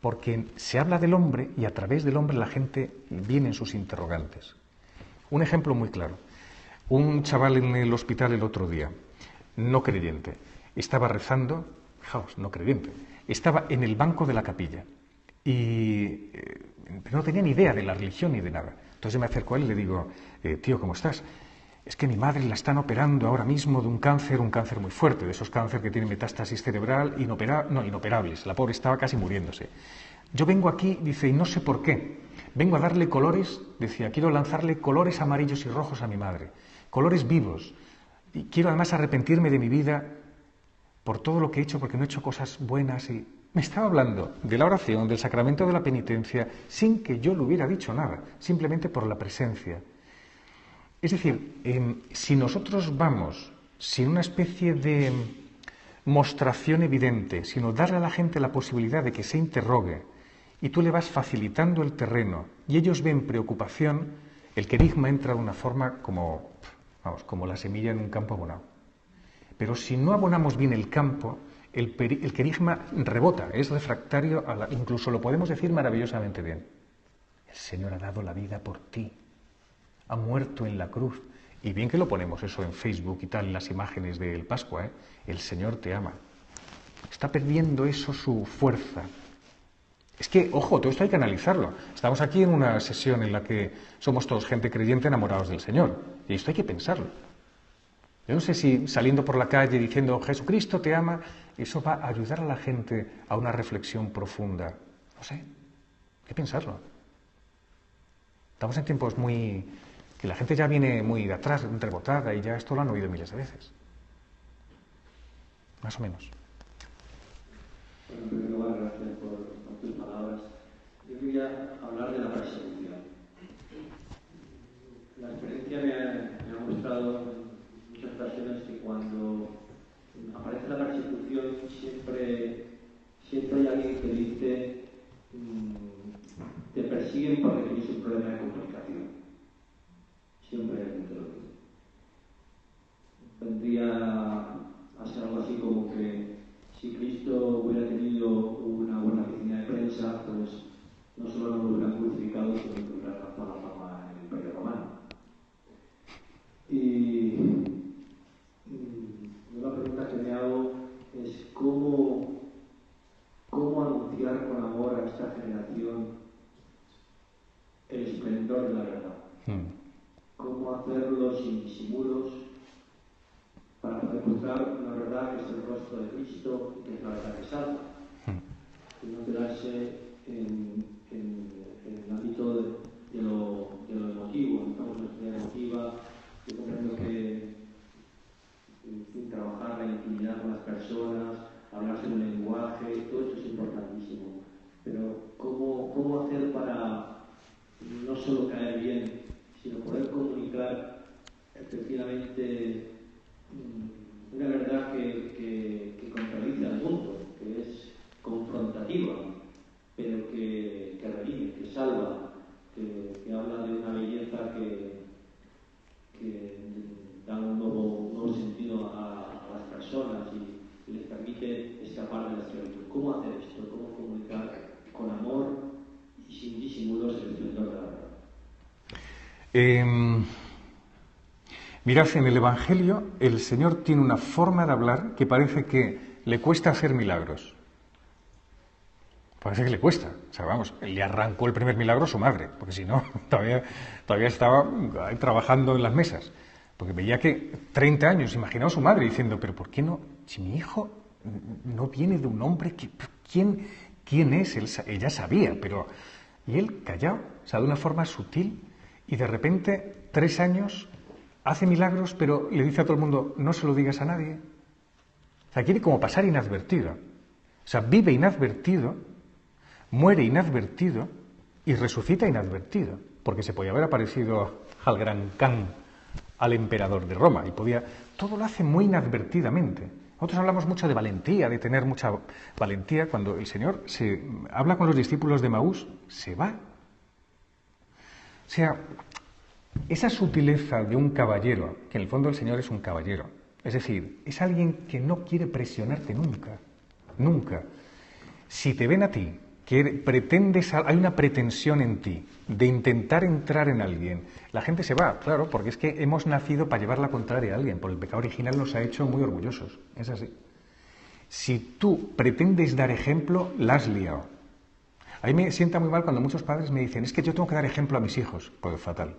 Porque se habla del hombre y a través del hombre la gente vienen sus interrogantes. Un ejemplo muy claro. Un chaval en el hospital el otro día, no creyente, estaba rezando, fijaos, no creyente, estaba en el banco de la capilla y no tenía ni idea de la religión ni de nada. Entonces me acerco a él y le digo, tío, ¿cómo estás? Es que mi madre la están operando ahora mismo de un cáncer muy fuerte, de esos cánceres que tienen metástasis cerebral, inoperables. La pobre estaba casi muriéndose. Yo vengo aquí, dice, y no sé por qué. Vengo a darle colores, decía, quiero lanzarle colores amarillos y rojos a mi madre, colores vivos. Y quiero además arrepentirme de mi vida por todo lo que he hecho, porque no he hecho cosas buenas. Y me estaba hablando de la oración, del sacramento de la penitencia, sin que yo le hubiera dicho nada, simplemente por la presencia. Es decir, si nosotros vamos sin una especie de mostración evidente, sino darle a la gente la posibilidad de que se interrogue, y tú le vas facilitando el terreno, y ellos ven preocupación, el querigma entra de una forma como la semilla en un campo abonado. Pero si no abonamos bien el campo, el querigma rebota, es refractario, incluso lo podemos decir maravillosamente bien. El Señor ha dado la vida por ti, ha muerto en la cruz. Y bien que lo ponemos eso en Facebook y tal, en las imágenes del Pascua, ¿eh? El Señor te ama. Está perdiendo eso su fuerza. Es que, ojo, todo esto hay que analizarlo. Estamos aquí en una sesión en la que somos todos gente creyente enamorados del Señor. Y esto hay que pensarlo. Yo no sé si saliendo por la calle diciendo Jesucristo te ama, eso va a ayudar a la gente a una reflexión profunda. No sé, hay que pensarlo. Estamos en tiempos que la gente ya viene muy de atrás, rebotada, y ya esto lo han oído miles de veces. Más o menos. Bueno, en primer lugar, gracias por tus palabras. Yo quería hablar de la persecución. La experiencia me ha mostrado en muchas ocasiones que cuando aparece la persecución siempre hay alguien que dice te persiguen porque tienes un problema de comunicación. Siempre hay alguien que lo dice. Vendría a ser algo así como que si Cristo hubiera tenido una buena oficina de prensa, pues no solo no lo hubieran crucificado, sino que lo hubieran lanzado a la fama en el Imperio Romano. Y una pregunta que me hago es cómo anunciar con amor a esta generación el esplendor de la verdad. Cómo hacerlo sin disimulos para poder mostrar una verdad que es el rostro de Cristo y que es la verdad que salva. Y no quedarse en el ámbito de lo emotivo. Estamos en una sociedad emotiva. Yo comprendo que trabajar la intimidad con las personas, hablarse en un lenguaje, todo esto es importantísimo. Pero ¿cómo hacer para no solo caer bien, sino poder comunicar efectivamente una verdad que contradice al mundo, que es confrontativa, pero que redime, que salva, que habla de una belleza que da un nuevo sentido a las personas y les permite escapar de la esclavitud. ¿Cómo hacer esto? ¿Cómo comunicar con amor y sin disimulos el esplendor de la verdad? Mirad, en el Evangelio el Señor tiene una forma de hablar que parece que le cuesta hacer milagros. Parece que le cuesta. O sea, vamos, él le arrancó el primer milagro a su madre, porque si no, todavía estaba ahí trabajando en las mesas. Porque veía que 30 años, imaginaba a su madre diciendo, pero ¿por qué no? Si mi hijo no viene de un hombre, ¿quién es? Ella sabía, pero... Y él callado, o sea, de una forma sutil, y de repente, 3 años, hace milagros, pero le dice a todo el mundo, no se lo digas a nadie. O sea, quiere como pasar inadvertido. O sea, vive inadvertido, muere inadvertido y resucita inadvertido, porque se podía haber aparecido al gran Khan, al emperador de Roma, y todo lo hace muy inadvertidamente. Nosotros hablamos mucho de valentía, de tener mucha valentía. Cuando el Señor se habla con los discípulos de Maús, se va. O sea, esa sutileza de un caballero, que en el fondo el Señor es un caballero, es decir, es alguien que no quiere presionarte nunca, nunca. Si te ven a ti, que hay una pretensión en ti de intentar entrar en alguien, la gente se va, claro, porque es que hemos nacido para llevar la contraria a alguien, porque el pecado original nos ha hecho muy orgullosos, es así. Si tú pretendes dar ejemplo, la has liado. A mí me sienta muy mal cuando muchos padres me dicen, es que yo tengo que dar ejemplo a mis hijos, pues fatal.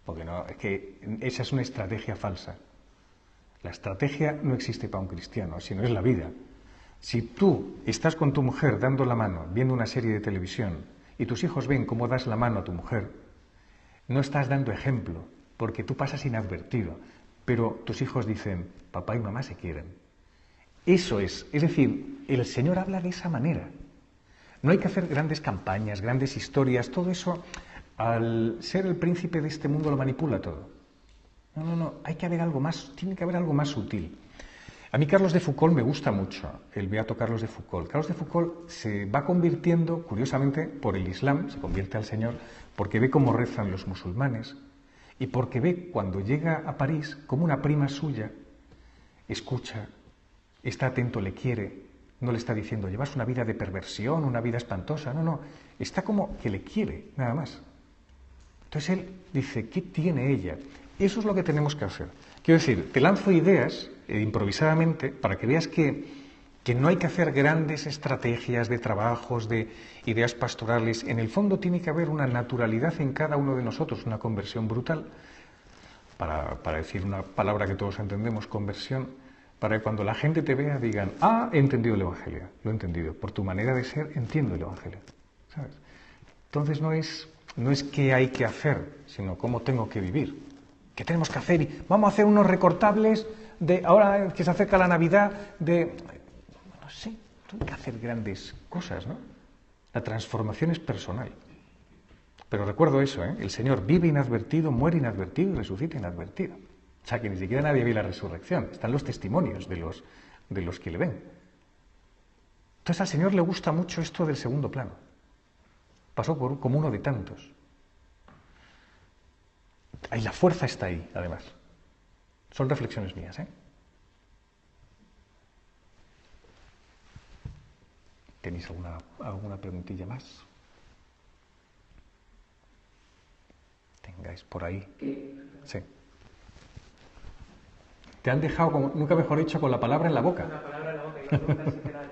Porque no, es que esa es una estrategia falsa. La estrategia no existe para un cristiano, sino es la vida. Si tú estás con tu mujer dando la mano, viendo una serie de televisión, y tus hijos ven cómo das la mano a tu mujer, no estás dando ejemplo, porque tú pasas inadvertido, pero tus hijos dicen, papá y mamá se quieren. Eso es decir, el Señor habla de esa manera. No hay que hacer grandes campañas, grandes historias, todo eso, al ser el príncipe de este mundo lo manipula todo. No, hay que haber algo más, tiene que haber algo más sutil. A mí Carlos de Foucauld me gusta mucho, el beato Carlos de Foucauld. Carlos de Foucauld se va convirtiendo, curiosamente, por el Islam, se convierte al Señor, porque ve cómo rezan los musulmanes y porque ve cuando llega a París como una prima suya escucha, está atento, le quiere, no le está diciendo llevas una vida de perversión, una vida espantosa, no, está como que le quiere, nada más. Entonces él dice, ¿qué tiene ella? Eso es lo que tenemos que hacer. Quiero decir, te lanzo ideas improvisadamente para que veas que no hay que hacer grandes estrategias de trabajos, de ideas pastorales. En el fondo tiene que haber una naturalidad en cada uno de nosotros, una conversión brutal. para decir una palabra que todos entendemos, conversión, para que cuando la gente te vea digan, ah, he entendido el Evangelio, lo he entendido, por tu manera de ser entiendo el Evangelio, ¿sabes? Entonces no es qué hay que hacer, sino cómo tengo que vivir, qué tenemos que hacer, y vamos a hacer unos recortables de, ahora que se acerca la Navidad, no sé, hay que hacer grandes cosas, ¿no? La transformación es personal. Pero recuerdo eso, el Señor vive inadvertido, muere inadvertido y resucita inadvertido. O sea que ni siquiera nadie ve la resurrección. Están los testimonios de los que le ven. Entonces al Señor le gusta mucho esto del segundo plano. Pasó como uno de tantos. Ahí la fuerza está ahí, además. Son reflexiones mías, ¿Tenéis alguna preguntilla más? Tengáis por ahí. Sí. Te han dejado, como, nunca mejor dicho, con la palabra en la boca. La palabra en la boca y la pregunta si queda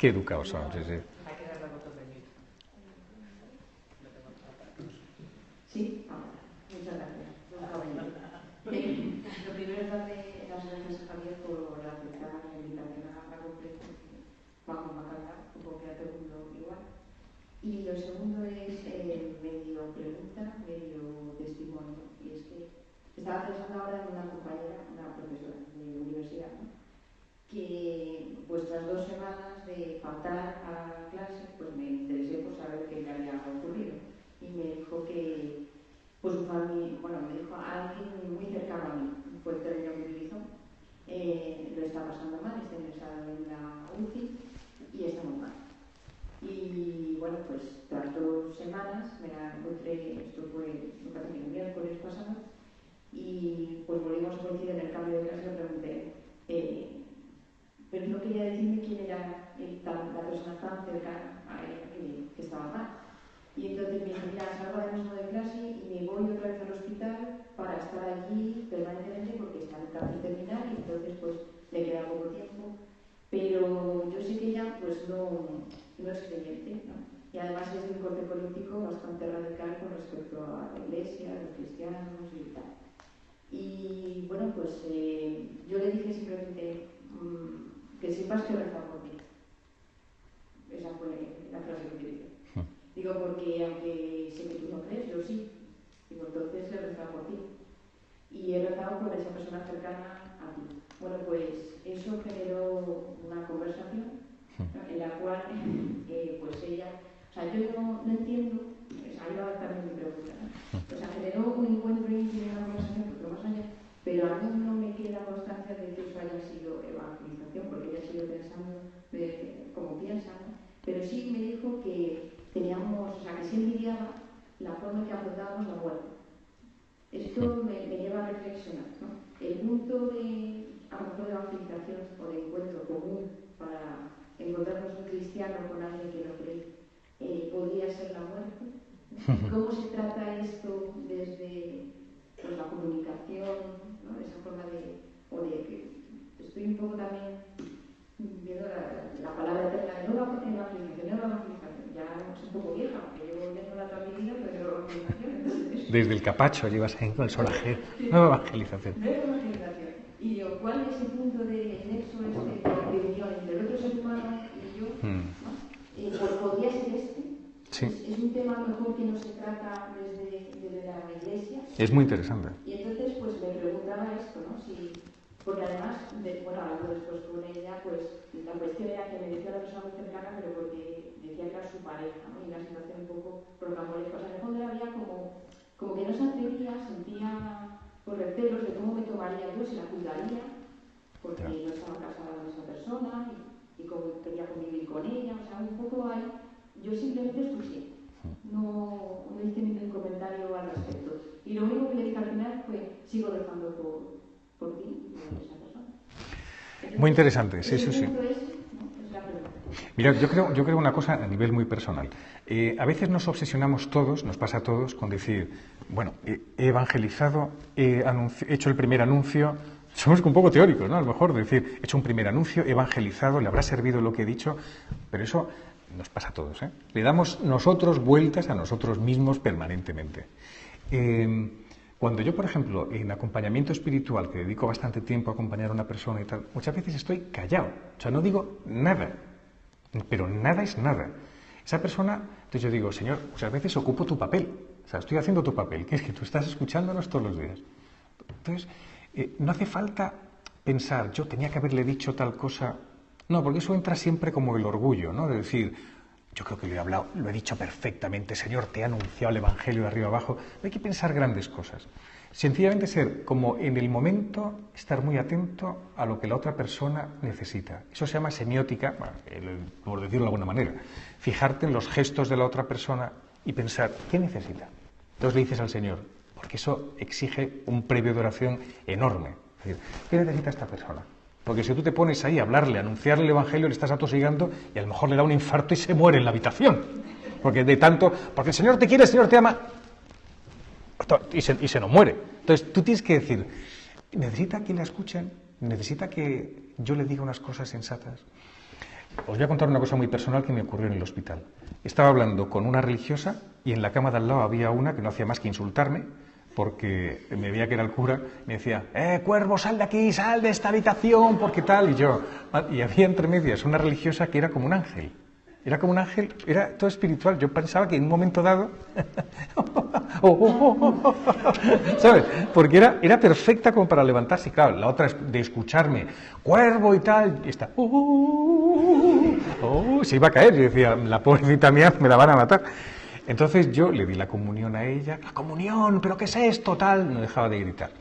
Qué educados son, sí, sí. Hay que darle al botón de mute. Sí, muchas gracias. Lo primero es darle las gracias a Javier por aceptar la invitación a completo. Vamos a cantar, supongo que a todo el mundo igual. Y lo segundo es medio pregunta, medio testimonio. Y es que estaba pensando ahora en una compañera, una profesora de universidad, ¿no? Que pues tras 2 semanas de faltar a la clase, pues me interesé por saber qué le había ocurrido. Y me dijo que pues su familia, me dijo a alguien muy cercano a mí, fue el término que utilizó, lo está pasando mal, está ingresado en la UCI y está muy mal. Y bueno, pues tras 2 semanas me la encontré, esto fue el miércoles pasado, y pues volvimos a coincidir en el cambio de clase y le pregunté, pero no quería decirme quién era la persona tan cercana a ella que estaba mal. Y entonces me dijo, mira, salgo ahora mismo de clase y me voy otra vez al hospital para estar allí permanentemente porque está en el cáncer terminal y entonces pues le queda poco tiempo. Pero yo sé que ella pues no es creyente, ¿no? Y además es de un corte político bastante radical con respecto a la iglesia, a los cristianos y tal. Y bueno, pues yo le dije simplemente que sepas que rezar por ti. Esa fue la frase que utilicé. Digo, porque aunque sé que tú no crees, yo sí. Digo, entonces he rezado por ti. Y he rezado por esa persona cercana a ti. Bueno, pues eso generó una conversación, ¿no? En la cual, pues ella, o sea, yo no entiendo, ahí va también mi pregunta, ¿no? O sea, generó un encuentro íntimo en una conversación, porque más allá, pero a mí no me queda constancia de que eso haya sido evangelización, porque ella sigue pensando como piensa, ¿no? Pero sí me dijo que teníamos, o sea, que sí envidiaba la forma en que afrontábamos la muerte. Esto me lleva a reflexionar, ¿no? El punto de, a lo mejor, de evangelización o de encuentro común para encontrarnos un cristiano con alguien que no cree, podría ser la muerte, ¿no? ¿Cómo se trata esto desde pues, la comunicación, ¿no? Esa forma estoy un poco también viendo la palabra eterna de nueva evangelización, ya es un poco vieja, porque llevo viendo la toda mi vida, pero evangelización, entonces... Desde el capacho llevas ahí con el solajero, nueva evangelización. Nueva evangelización. Y digo, ¿cuál es el punto de nexo de unión entre el otro ser humano y yo? ¿No? Pues podría ser este. Sí. Es un tema a lo mejor que no se trata desde la iglesia. Es muy interesante. Y entonces pues me preguntaba esto, ¿no? Porque además, hablando después con ella, pues la cuestión era que me decía la persona muy cercana, pero porque decía que era su pareja, ¿no? Y una situación un poco rocambolesca. O sea, en el fondo había como que no se atrevía, sentía por recelos de cómo me tomaría yo, si la cuidaría, porque no estaba casada con esa persona y cómo quería convivir con ella. O sea, un poco ahí. Yo simplemente escuché, no hice ningún comentario al respecto. Y lo único que le dije al final fue, sigo rezando por ti y por esa persona. Entonces, muy interesante, sí, eso sí. Mira, yo creo una cosa a nivel muy personal. A veces nos obsesionamos todos, nos pasa a todos, con decir, bueno, he evangelizado, he hecho el primer anuncio. Somos un poco teóricos, ¿no? A lo mejor decir, he hecho un primer anuncio, he evangelizado, le habrá servido lo que he dicho, pero eso nos pasa a todos, ¿eh? Le damos nosotros vueltas a nosotros mismos permanentemente. Cuando yo, por ejemplo, en acompañamiento espiritual, que dedico bastante tiempo a acompañar a una persona y tal, muchas veces estoy callado, o sea, no digo nada, pero nada es nada. Esa persona, entonces yo digo, Señor, muchas veces ocupo tu papel, o sea, estoy haciendo tu papel, que es que tú estás escuchándonos todos los días. Entonces, no hace falta pensar, yo tenía que haberle dicho tal cosa. No, porque eso entra siempre como el orgullo, ¿no? De decir, yo creo que lo he hablado, lo he dicho perfectamente, Señor, te he anunciado el Evangelio de arriba abajo. No hay que pensar grandes cosas. Sencillamente ser como en el momento, estar muy atento a lo que la otra persona necesita. Eso se llama semiótica, bueno, por decirlo de alguna manera. Fijarte en los gestos de la otra persona y pensar, ¿qué necesita? Entonces le dices al Señor, porque eso exige un previo de oración enorme. Es decir, ¿qué necesita esta persona? Porque si tú te pones ahí a hablarle, a anunciarle el Evangelio, le estás atosigando y a lo mejor le da un infarto y se muere en la habitación. Porque el Señor te quiere, el Señor te ama, y se nos muere. Entonces tú tienes que decir, necesita que la escuchen, necesita que yo le diga unas cosas sensatas. Os voy a contar una cosa muy personal que me ocurrió en el hospital. Estaba hablando con una religiosa y en la cama de al lado había una que no hacía más que insultarme, porque me veía que era el cura, me decía, cuervo, sal de aquí, sal de esta habitación, porque tal, y había entre medias una religiosa que era como un ángel, era todo espiritual. Yo pensaba que en un momento dado, ¿sabes? Porque era perfecta como para levantarse, y claro, la otra de escucharme, cuervo y tal, y está, se iba a caer, y decía, la pobrecita mía, me la van a matar. Entonces yo le di la comunión a ella, la comunión, ¿pero qué es esto? Tal, no dejaba de gritar.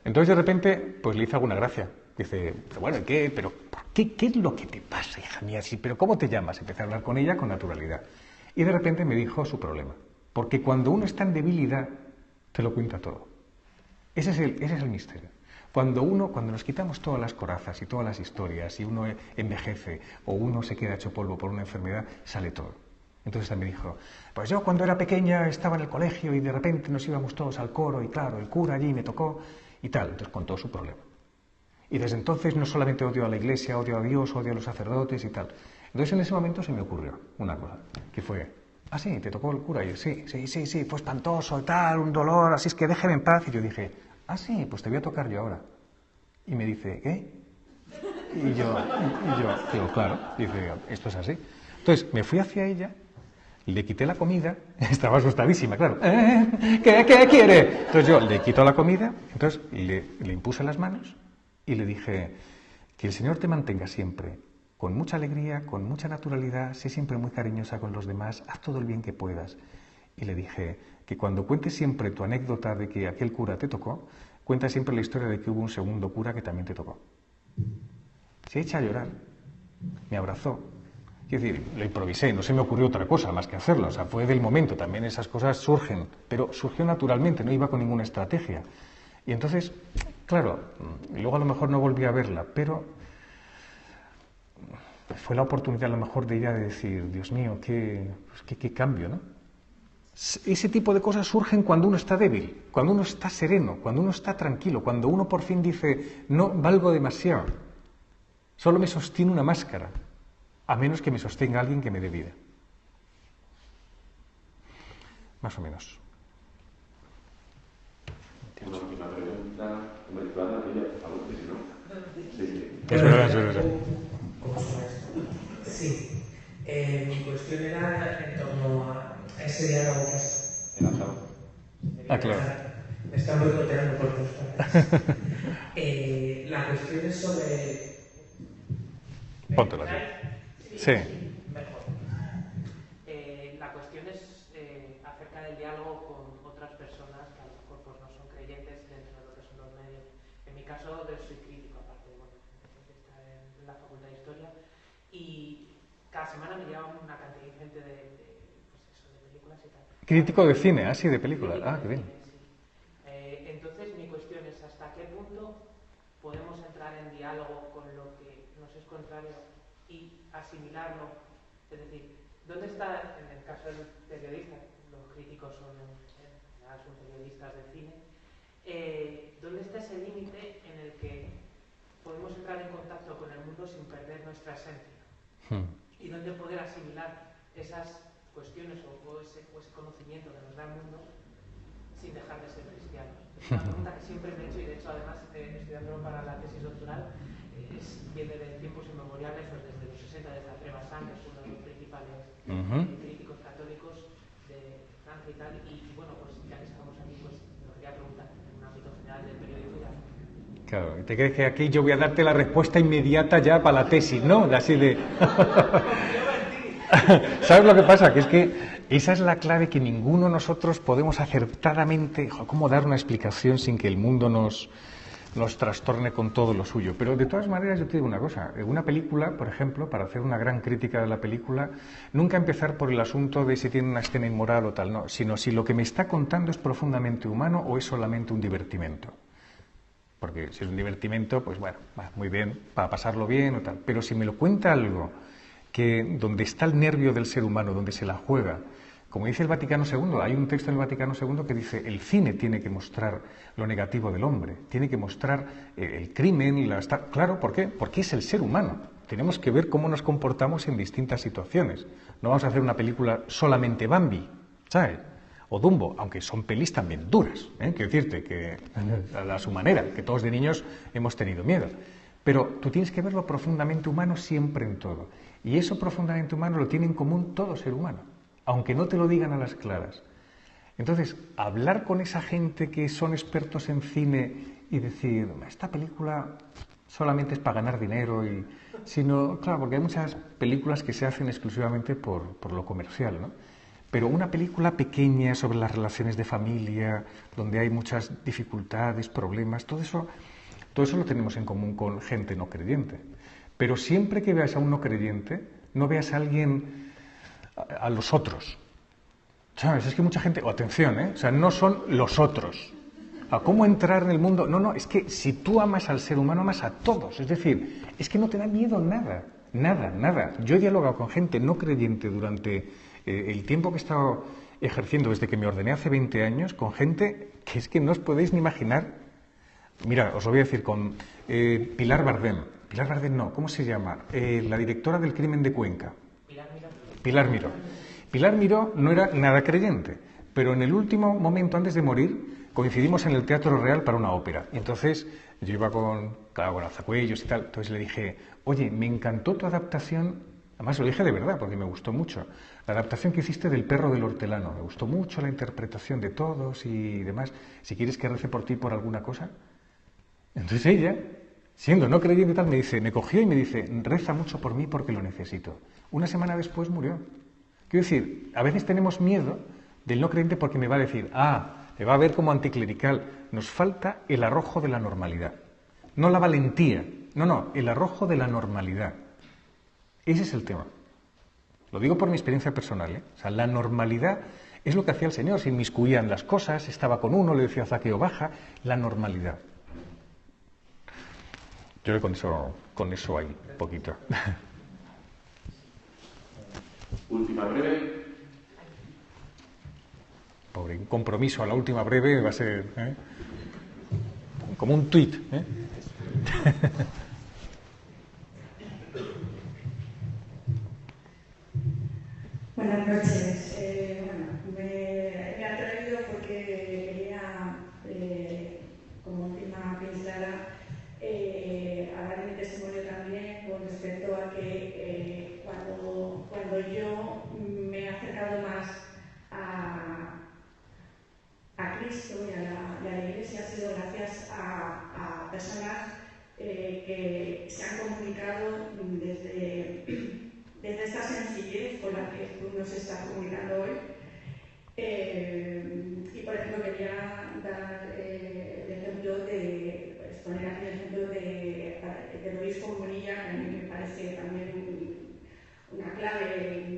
Entonces de repente, pues le hice alguna gracia. Dice, bueno, ¿qué? ¿Pero qué es lo que te pasa, hija mía? Sí, ¿pero cómo te llamas? Empecé a hablar con ella con naturalidad. Y de repente me dijo su problema. Porque cuando uno está en debilidad, te lo cuenta todo. Ese es el misterio. Cuando nos quitamos todas las corazas y todas las historias, y uno envejece o uno se queda hecho polvo por una enfermedad, sale todo. Entonces me dijo, pues yo cuando era pequeña estaba en el colegio y de repente nos íbamos todos al coro y claro, el cura allí me tocó y tal. Entonces contó su problema. Y desde entonces no solamente odio a la iglesia, odio a Dios, odio a los sacerdotes y tal. Entonces en ese momento se me ocurrió una cosa, que fue, sí, te tocó el cura. Y yo, sí, fue espantoso y tal, un dolor, así es que déjeme en paz. Y yo dije, sí, pues te voy a tocar yo ahora. Y me dice, ¿qué? Y yo digo, claro, dice, esto es así. Entonces me fui hacia ella, le quité la comida, estaba asustadísima, claro. ¿Qué quiere? Entonces yo le quito la comida, entonces le impuse las manos y le dije, que el Señor te mantenga siempre con mucha alegría, con mucha naturalidad, sé siempre muy cariñosa con los demás, haz todo el bien que puedas. Y le dije que cuando cuentes siempre tu anécdota de que aquel cura te tocó, cuenta siempre la historia de que hubo un segundo cura que también te tocó. Se echa a llorar, me abrazó. Quiero decir, lo improvisé, no se me ocurrió otra cosa más que hacerlo, o sea, fue del momento, también esas cosas surgen, pero surgió naturalmente, no iba con ninguna estrategia. Y entonces, claro, luego a lo mejor no volví a verla, pero fue la oportunidad a lo mejor de ella de decir, Dios mío, qué cambio, ¿no? Ese tipo de cosas surgen cuando uno está débil, cuando uno está sereno, cuando uno está tranquilo, cuando uno por fin dice, no valgo demasiado, solo me sostiene una máscara, a menos que me sostenga alguien que me dé vida. Más o menos. Una última pregunta, contemplada a ella, por favor, si no. Sí. Es verdad. Sí. Mi cuestión era en torno a ese diálogo que has... El altavoz. Claro. Me está boicoteando por tus palabras. La cuestión es sobre... Póntelo así. Sí. Mejor. La cuestión es acerca del diálogo con otras personas que a lo mejor pues, no son creyentes dentro de lo que son los medios. En mi caso, soy crítico, aparte de estar en la Facultad de Historia, y cada semana me lleva una cantidad ingente de películas y tal. Crítico de cine, sí, de películas. Qué bien. Entonces, mi cuestión es hasta qué punto podemos entrar en diálogo con lo que nos es contrario y asimilarlo. Es decir, ¿dónde está, en el caso del periodista, los críticos son periodistas de cine, ¿dónde está ese límite en el que podemos entrar en contacto con el mundo sin perder nuestra esencia? y dónde poder asimilar esas cuestiones o ese conocimiento que nos da el mundo sin dejar de ser cristianos. Es una pregunta que siempre me he hecho y de hecho además estudiándolo para la tesis doctoral viene de tiempos inmemoriales, pues desde los 60, desde André Bazin, que es uno de los principales críticos católicos de Francia y tal, y bueno, pues ya que estamos aquí, pues lo quería preguntar en un ámbito general del periodismo ya. Claro, ¿te crees que aquí yo voy a darte la respuesta inmediata ya para la tesis, no? Así de... ¿Sabes lo que pasa? Que es que esa es la clave que ninguno de nosotros podemos acertadamente... ¿Cómo dar una explicación sin que el mundo nos trastorne con todo lo suyo? Pero de todas maneras yo te digo una cosa. En una película, por ejemplo, para hacer una gran crítica de la película, nunca empezar por el asunto de si tiene una escena inmoral o tal, no, sino si lo que me está contando es profundamente humano o es solamente un divertimento. Porque si es un divertimento, pues bueno, va muy bien, para pasarlo bien o tal. Pero si me lo cuenta algo que donde está el nervio del ser humano, donde se la juega, como dice el Vaticano II, hay un texto en el Vaticano II que dice el cine tiene que mostrar lo negativo del hombre, tiene que mostrar el crimen y Claro, ¿por qué? Porque es el ser humano. Tenemos que ver cómo nos comportamos en distintas situaciones. No vamos a hacer una película solamente Bambi, ¿sabes? O Dumbo, aunque son pelis también duras, ¿eh? Quiero decirte que a su manera, que todos de niños hemos tenido miedo. Pero tú tienes que ver lo profundamente humano siempre en todo. Y eso profundamente humano lo tiene en común todo ser humano, aunque no te lo digan a las claras. Entonces, hablar con esa gente que son expertos en cine y decir, esta película solamente es para ganar dinero, claro, porque hay muchas películas que se hacen exclusivamente por lo comercial, ¿no? Pero una película pequeña sobre las relaciones de familia, donde hay muchas dificultades, problemas, todo eso lo tenemos en común con gente no creyente. Pero siempre que veas a un no creyente, no veas a alguien, a los otros. ¿Sabes? Es que mucha gente, atención, o sea, no son los otros. ¿A cómo entrar en el mundo? No, es que si tú amas al ser humano, amas a todos. Es decir, es que no te da miedo nada. Yo he dialogado con gente no creyente durante el tiempo que he estado ejerciendo, desde que me ordené hace 20 años, con gente que es que no os podéis ni imaginar. Mira, os lo voy a decir con Pilar Bardem. Pilar Bardem no, ¿cómo se llama? La directora del Crimen de Cuenca. Pilar Miró. Pilar Miró no era nada creyente, pero en el último momento, antes de morir, coincidimos en el Teatro Real para una ópera. Y entonces yo iba con alzacuellos y tal, entonces le dije, oye, me encantó tu adaptación, además lo dije de verdad, porque me gustó mucho, la adaptación que hiciste del Perro del Hortelano. Me gustó mucho la interpretación de todos y demás. Si quieres que rece por ti por alguna cosa. Entonces ella, siendo no creyente y tal, me cogió y me dice, reza mucho por mí porque lo necesito. Una semana después murió. Quiero decir, a veces tenemos miedo del no creyente porque me va a decir, me va a ver como anticlerical. Nos falta el arrojo de la normalidad. No la valentía, no, el arrojo de la normalidad. Ese es el tema. Lo digo por mi experiencia personal, ¿eh? O sea, la normalidad es lo que hacía el Señor. Se inmiscuían las cosas, estaba con uno, le decía Zaqueo, baja, la normalidad. Yo con eso hay poquito. Última breve. Pobre, un compromiso a la última breve va a ser como un tuit. Buenas noches. Me he atrevido porque quería, como última pincelada, hablar de mi testimonio también con respecto a que cuando yo me he acercado más a Cristo y a la Iglesia ha sido gracias a personas que se han comunicado desde esta sencillez con la que tú nos estás comunicando hoy. Y por ejemplo quería dar el ejemplo exponer aquí el ejemplo de Obispo Munilla, que a mí me parece también una clave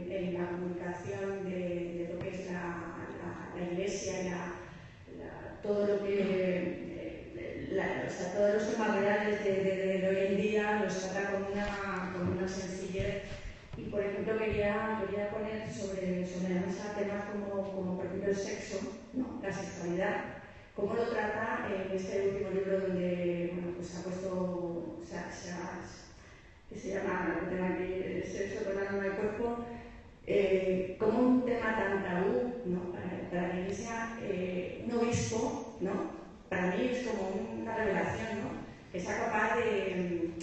en la comunicación de lo que es la Iglesia, todo lo que todos los temas reales de hoy en día los trata con una sencillez. Y por ejemplo quería poner sobre la mesa temas como por ejemplo el sexo, ¿no? La sexualidad, cómo lo trata en este último libro donde que se llama, el tema aquí, sexo con alma y cuerpo, como un tema tan tabú, ¿no? Para la Iglesia, un obispo, ¿no? Para mí es como una revelación, ¿no? Que sea capaz de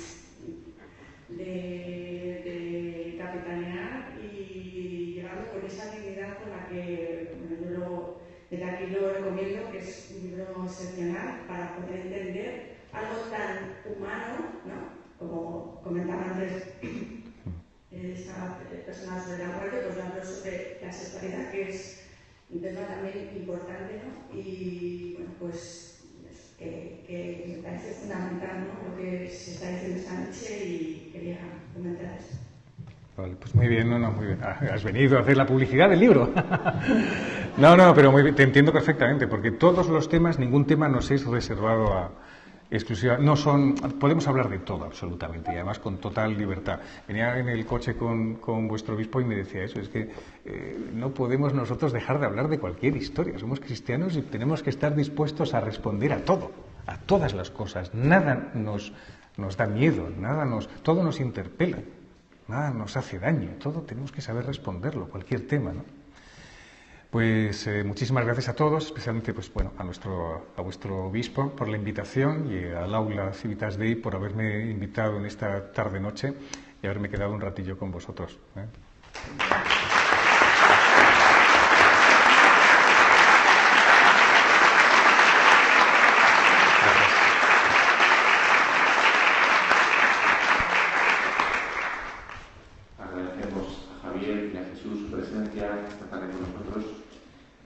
capitanear y llevarlo con esa dignidad con la que, bueno, yo desde aquí lo recomiendo, que es un libro excepcional para poder entender algo tan humano, ¿no? Como comentaba antes esa persona sobre la muerte, pues yo hablo sobre la sexualidad, que es un tema también importante, ¿no? Y bueno, pues que me parece fundamental, ¿no? Lo que se está diciendo esta noche y quería comentar eso. Vale, pues muy bien, muy bien. Has venido a hacer la publicidad del libro. No, pero muy bien, te entiendo perfectamente, porque todos los temas, ningún tema nos es reservado a exclusiva. Podemos hablar de todo absolutamente y además con total libertad. Venía en el coche con vuestro obispo y me decía eso, es que no podemos nosotros dejar de hablar de cualquier historia. Somos cristianos y tenemos que estar dispuestos a responder a todo, a todas las cosas. Nada nos da miedo, todo nos interpela. Nada nos hace daño, todo tenemos que saber responderlo, cualquier tema, ¿no? Pues muchísimas gracias a todos, especialmente pues, bueno, a vuestro obispo por la invitación y al aula Civitas Dei por haberme invitado en esta tarde-noche y haberme quedado un ratillo con vosotros, ¿eh?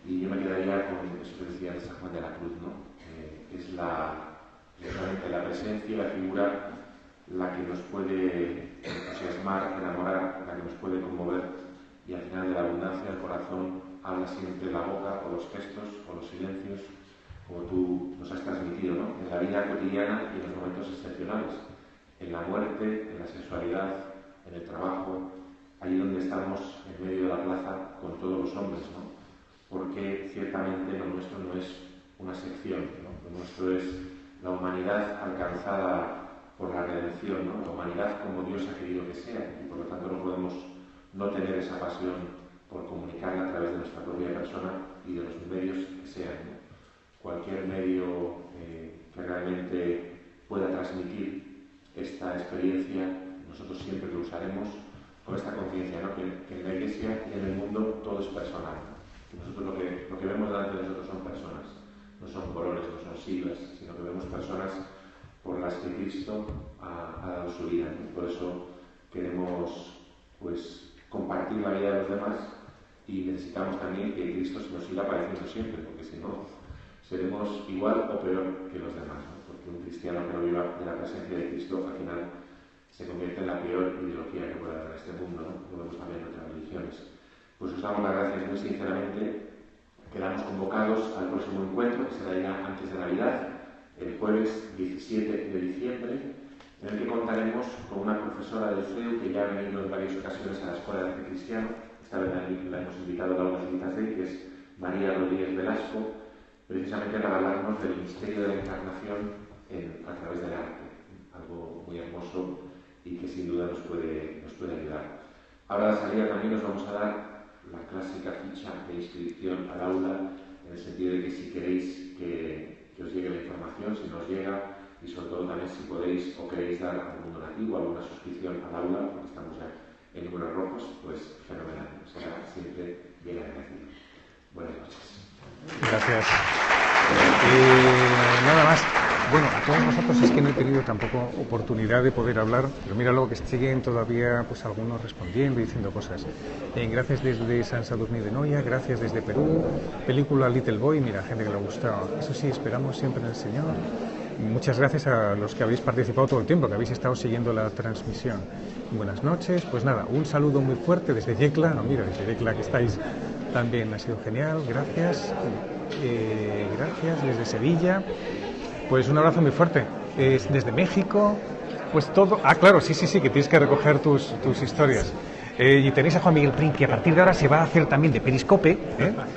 Y yo me quedaría con eso que decía San Juan de la Cruz, ¿no? Es realmente la presencia, la figura, la que nos puede entusiasmar, enamorar, la que nos puede conmover, y al final de la abundancia del corazón habla siempre la boca o los gestos o los silencios, como tú nos has transmitido, ¿no? En la vida cotidiana y en los momentos excepcionales, en la muerte, en la sexualidad, en el trabajo, allí donde estamos en medio de la plaza con todos los hombres, ¿no? Porque ciertamente lo nuestro no es una sección, ¿no? Lo nuestro es la humanidad alcanzada por la redención, ¿no? La humanidad como Dios ha querido que sea, y por lo tanto no podemos no tener esa pasión por comunicarla a través de nuestra propia persona y de los medios que sean, ¿no? Cualquier medio que realmente pueda transmitir esta experiencia, nosotros siempre lo usaremos con esta conciencia, ¿no? Que en la Iglesia y en el mundo todo es personal, ¿no? Nosotros lo que vemos delante de nosotros son personas, no son colores, no son siglas, sino que vemos personas por las que Cristo ha dado su vida, ¿no? Por eso queremos pues compartir la vida de los demás y necesitamos también que Cristo se nos siga apareciendo siempre, porque si no seremos igual o peor que los demás, ¿no? Porque un cristiano que no viva de la presencia de Cristo al final se convierte en la peor ideología que pueda haber en este mundo, ¿no? Lo vemos también en otras religiones. Pues os damos las gracias muy sinceramente. Quedamos convocados al próximo encuentro, que será ya antes de Navidad, el jueves 17 de diciembre, en el que contaremos con una profesora del CEU que ya ha venido en varias ocasiones a la Escuela de Arte Cristiano. Esta vez la hemos invitado a la Aula Civitas Dei, que es María Rodríguez Velasco, precisamente para hablarnos del misterio de la encarnación a través del arte, algo muy hermoso y que sin duda nos puede ayudar. Ahora a la salida también nos vamos a dar la clásica ficha de inscripción al aula, en el sentido de que si queréis que os llegue la información, si nos llega, y sobre todo también si podéis o queréis dar algún donativo, alguna suscripción al aula, porque estamos ya en números rojos, pues fenomenal, será siempre bien agradecido. Buenas noches. Gracias. Nada más. Bueno, a todos nosotros es que no he tenido tampoco oportunidad de poder hablar, pero míralo que siguen todavía pues algunos respondiendo y diciendo cosas. Gracias desde San Sadurní de Noia, gracias desde Perú, película Little Boy, mira, gente que le ha gustado. Eso sí, esperamos siempre en el Señor. Muchas gracias a los que habéis participado todo el tiempo, que habéis estado siguiendo la transmisión. Buenas noches, pues nada, un saludo muy fuerte desde Yecla, desde Yecla que estáis también, ha sido genial, gracias. Gracias desde Sevilla. Pues un abrazo muy fuerte. Desde México, pues todo... Ah, claro, sí, que tienes que recoger tus historias. Y tenéis a Juan Miguel Prin, que a partir de ahora se va a hacer también de Periscope.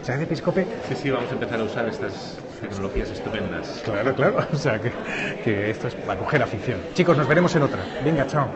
¿Sabes de Periscope? Sí, vamos a empezar a usar estas tecnologías estupendas. Claro. O sea, que esto es para coger afición. Chicos, nos veremos en otra. Venga, chao.